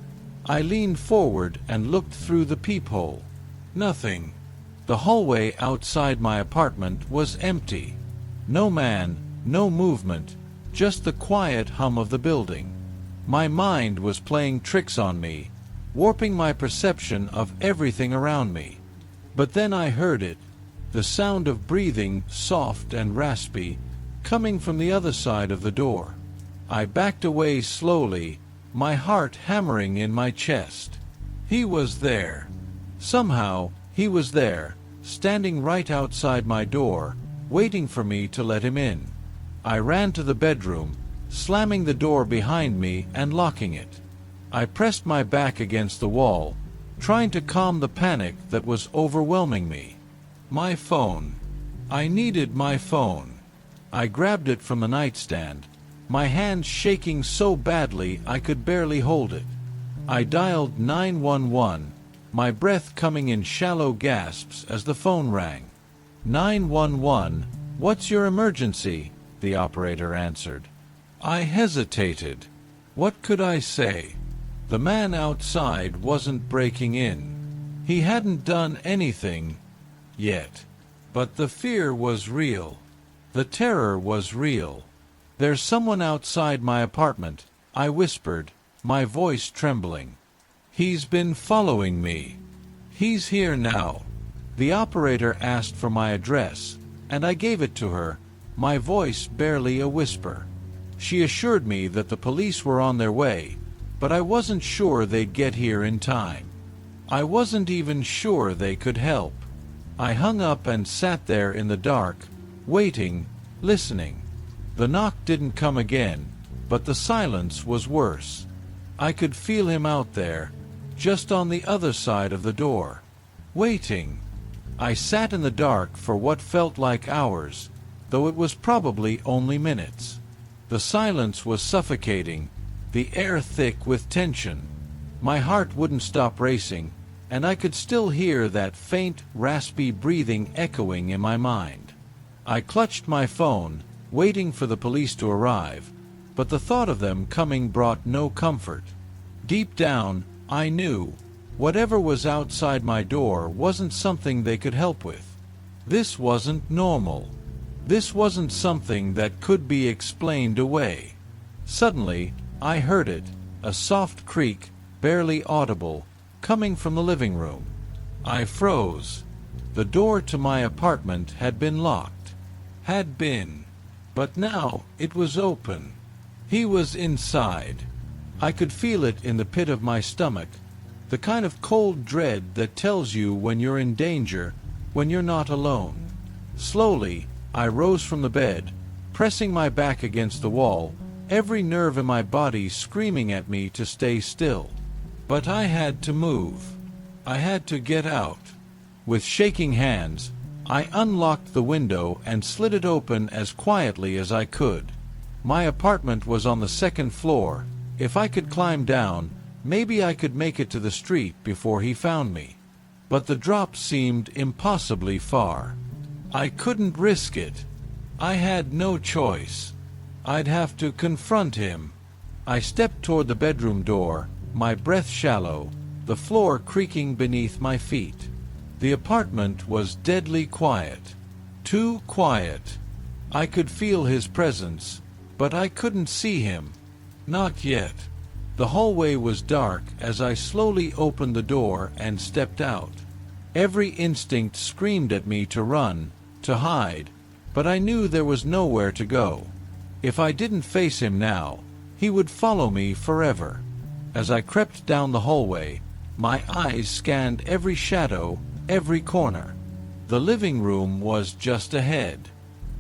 I leaned forward and looked through the peephole. Nothing. The hallway outside my apartment was empty. No man, no movement, just the quiet hum of the building. My mind was playing tricks on me, warping my perception of everything around me. But then I heard it, the sound of breathing, soft and raspy, coming from the other side of the door. I backed away slowly, my heart hammering in my chest. He was there. Somehow, he was there, standing right outside my door, waiting for me to let him in. I ran to the bedroom, slamming the door behind me and locking it. I pressed my back against the wall, trying to calm the panic that was overwhelming me. My phone. I needed my phone. I grabbed it from the nightstand, my hand shaking so badly I could barely hold it. I dialed 911, my breath coming in shallow gasps as the phone rang. "911, what's your emergency?" the operator answered. I hesitated. What could I say? The man outside wasn't breaking in. He hadn't done anything yet. But the fear was real. The terror was real. "There's someone outside my apartment," I whispered, my voice trembling. "He's been following me. He's here now." The operator asked for my address, and I gave it to her, my voice barely a whisper. She assured me that the police were on their way, but I wasn't sure they'd get here in time. I wasn't even sure they could help. I hung up and sat there in the dark, waiting, listening. The knock didn't come again, but the silence was worse. I could feel him out there, just on the other side of the door, waiting. I sat in the dark for what felt like hours, though it was probably only minutes. The silence was suffocating, the air thick with tension. My heart wouldn't stop racing, and I could still hear that faint, raspy breathing echoing in my mind. I clutched my phone, waiting for the police to arrive, but the thought of them coming brought no comfort. Deep down, I knew whatever was outside my door wasn't something they could help with. This wasn't normal. This wasn't something that could be explained away. Suddenly, I heard it, a soft creak, barely audible, coming from the living room. I froze. The door to my apartment had been locked. Had been. But now it was open. He was inside. I could feel it in the pit of my stomach, the kind of cold dread that tells you when you're in danger, when you're not alone. Slowly, I rose from the bed, pressing my back against the wall, every nerve in my body screaming at me to stay still. But I had to move. I had to get out. With shaking hands, I unlocked the window and slid it open as quietly as I could. My apartment was on the second floor. If I could climb down, maybe I could make it to the street before he found me. But the drop seemed impossibly far. I couldn't risk it. I had no choice. I'd have to confront him. I stepped toward the bedroom door, my breath shallow, the floor creaking beneath my feet. The apartment was deadly quiet. Too quiet. I could feel his presence, but I couldn't see him. Not yet. The hallway was dark as I slowly opened the door and stepped out. Every instinct screamed at me to run, to hide, but I knew there was nowhere to go. If I didn't face him now, he would follow me forever. As I crept down the hallway, my eyes scanned every shadow, every corner. The living room was just ahead.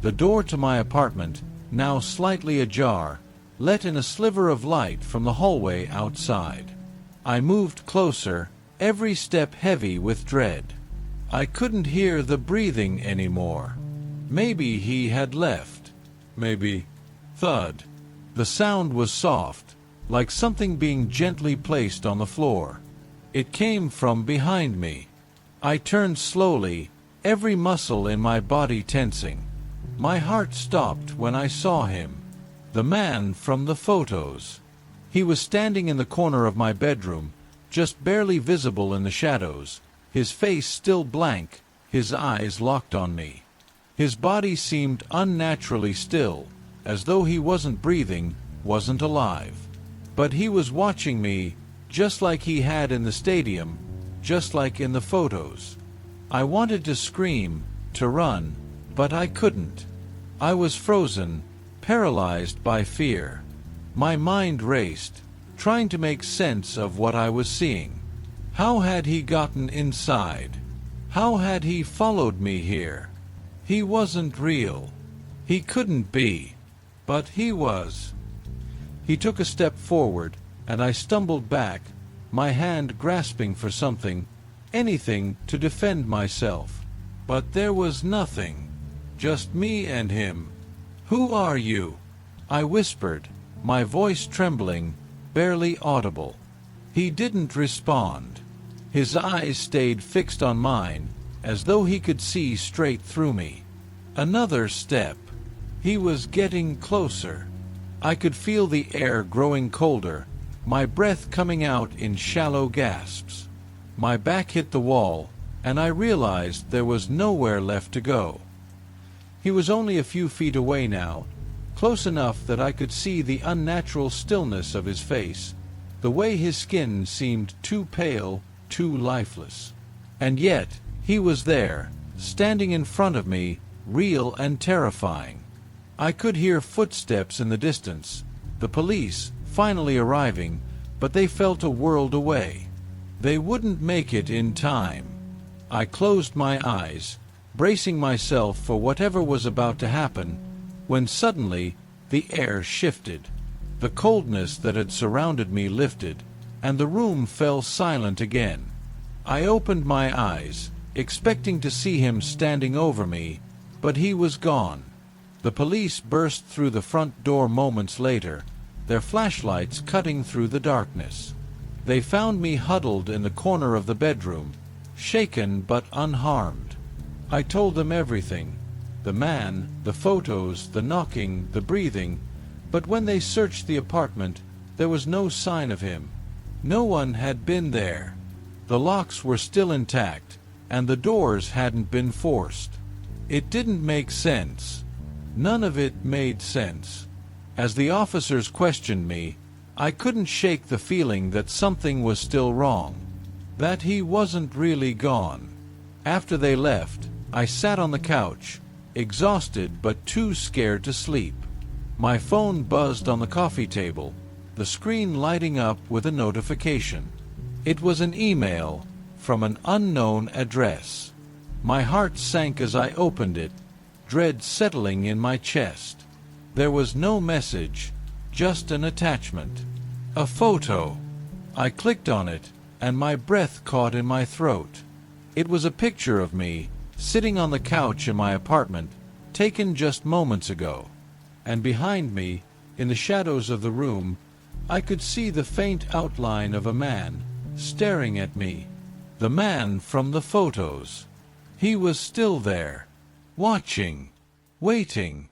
The door to my apartment, now slightly ajar, let in a sliver of light from the hallway outside. I moved closer, every step heavy with dread. I couldn't hear the breathing anymore. Maybe he had left. Maybe. Thud. The sound was soft, like something being gently placed on the floor. It came from behind me. I turned slowly, every muscle in my body tensing. My heart stopped when I saw him. The man from the photos. He was standing in the corner of my bedroom, just barely visible in the shadows, his face still blank, his eyes locked on me. His body seemed unnaturally still, as though he wasn't breathing, wasn't alive. But he was watching me, just like he had in the stadium, just like in the photos. I wanted to scream, to run, but I couldn't. I was frozen, paralyzed by fear. My mind raced, trying to make sense of what I was seeing. How had he gotten inside? How had he followed me here? He wasn't real. He couldn't be. But he was. He took a step forward, and I stumbled back, my hand grasping for something, anything to defend myself. But there was nothing. Just me and him. "Who are you?" I whispered, my voice trembling, barely audible. He didn't respond. His eyes stayed fixed on mine, as though he could see straight through me. Another step. He was getting closer. I could feel the air growing colder, my breath coming out in shallow gasps. My back hit the wall, and I realized there was nowhere left to go. He was only a few feet away now, close enough that I could see the unnatural stillness of his face, the way his skin seemed too pale, too lifeless. And yet, he was there, standing in front of me, real and terrifying. I could hear footsteps in the distance, the police finally arriving, but they felt a world away. They wouldn't make it in time. I closed my eyes, bracing myself for whatever was about to happen, when suddenly the air shifted. The coldness that had surrounded me lifted, and the room fell silent again. I opened my eyes, expecting to see him standing over me, but he was gone. The police burst through the front door moments later, their flashlights cutting through the darkness. They found me huddled in the corner of the bedroom, shaken but unharmed. I told them everything: the man, the photos, the knocking, the breathing, but when they searched the apartment, there was no sign of him. No one had been there. The locks were still intact, and the doors hadn't been forced. It didn't make sense. None of it made sense. As the officers questioned me, I couldn't shake the feeling that something was still wrong, that he wasn't really gone. After they left, I sat on the couch, exhausted but too scared to sleep. My phone buzzed on the coffee table, the screen lighting up with a notification. It was an email from an unknown address. My heart sank as I opened it, dread settling in my chest. There was no message, just an attachment. A photo. I clicked on it, and my breath caught in my throat. It was a picture of me, sitting on the couch in my apartment, taken just moments ago. And behind me, in the shadows of the room, I could see the faint outline of a man, staring at me. The man from the photos. He was still there, watching, waiting.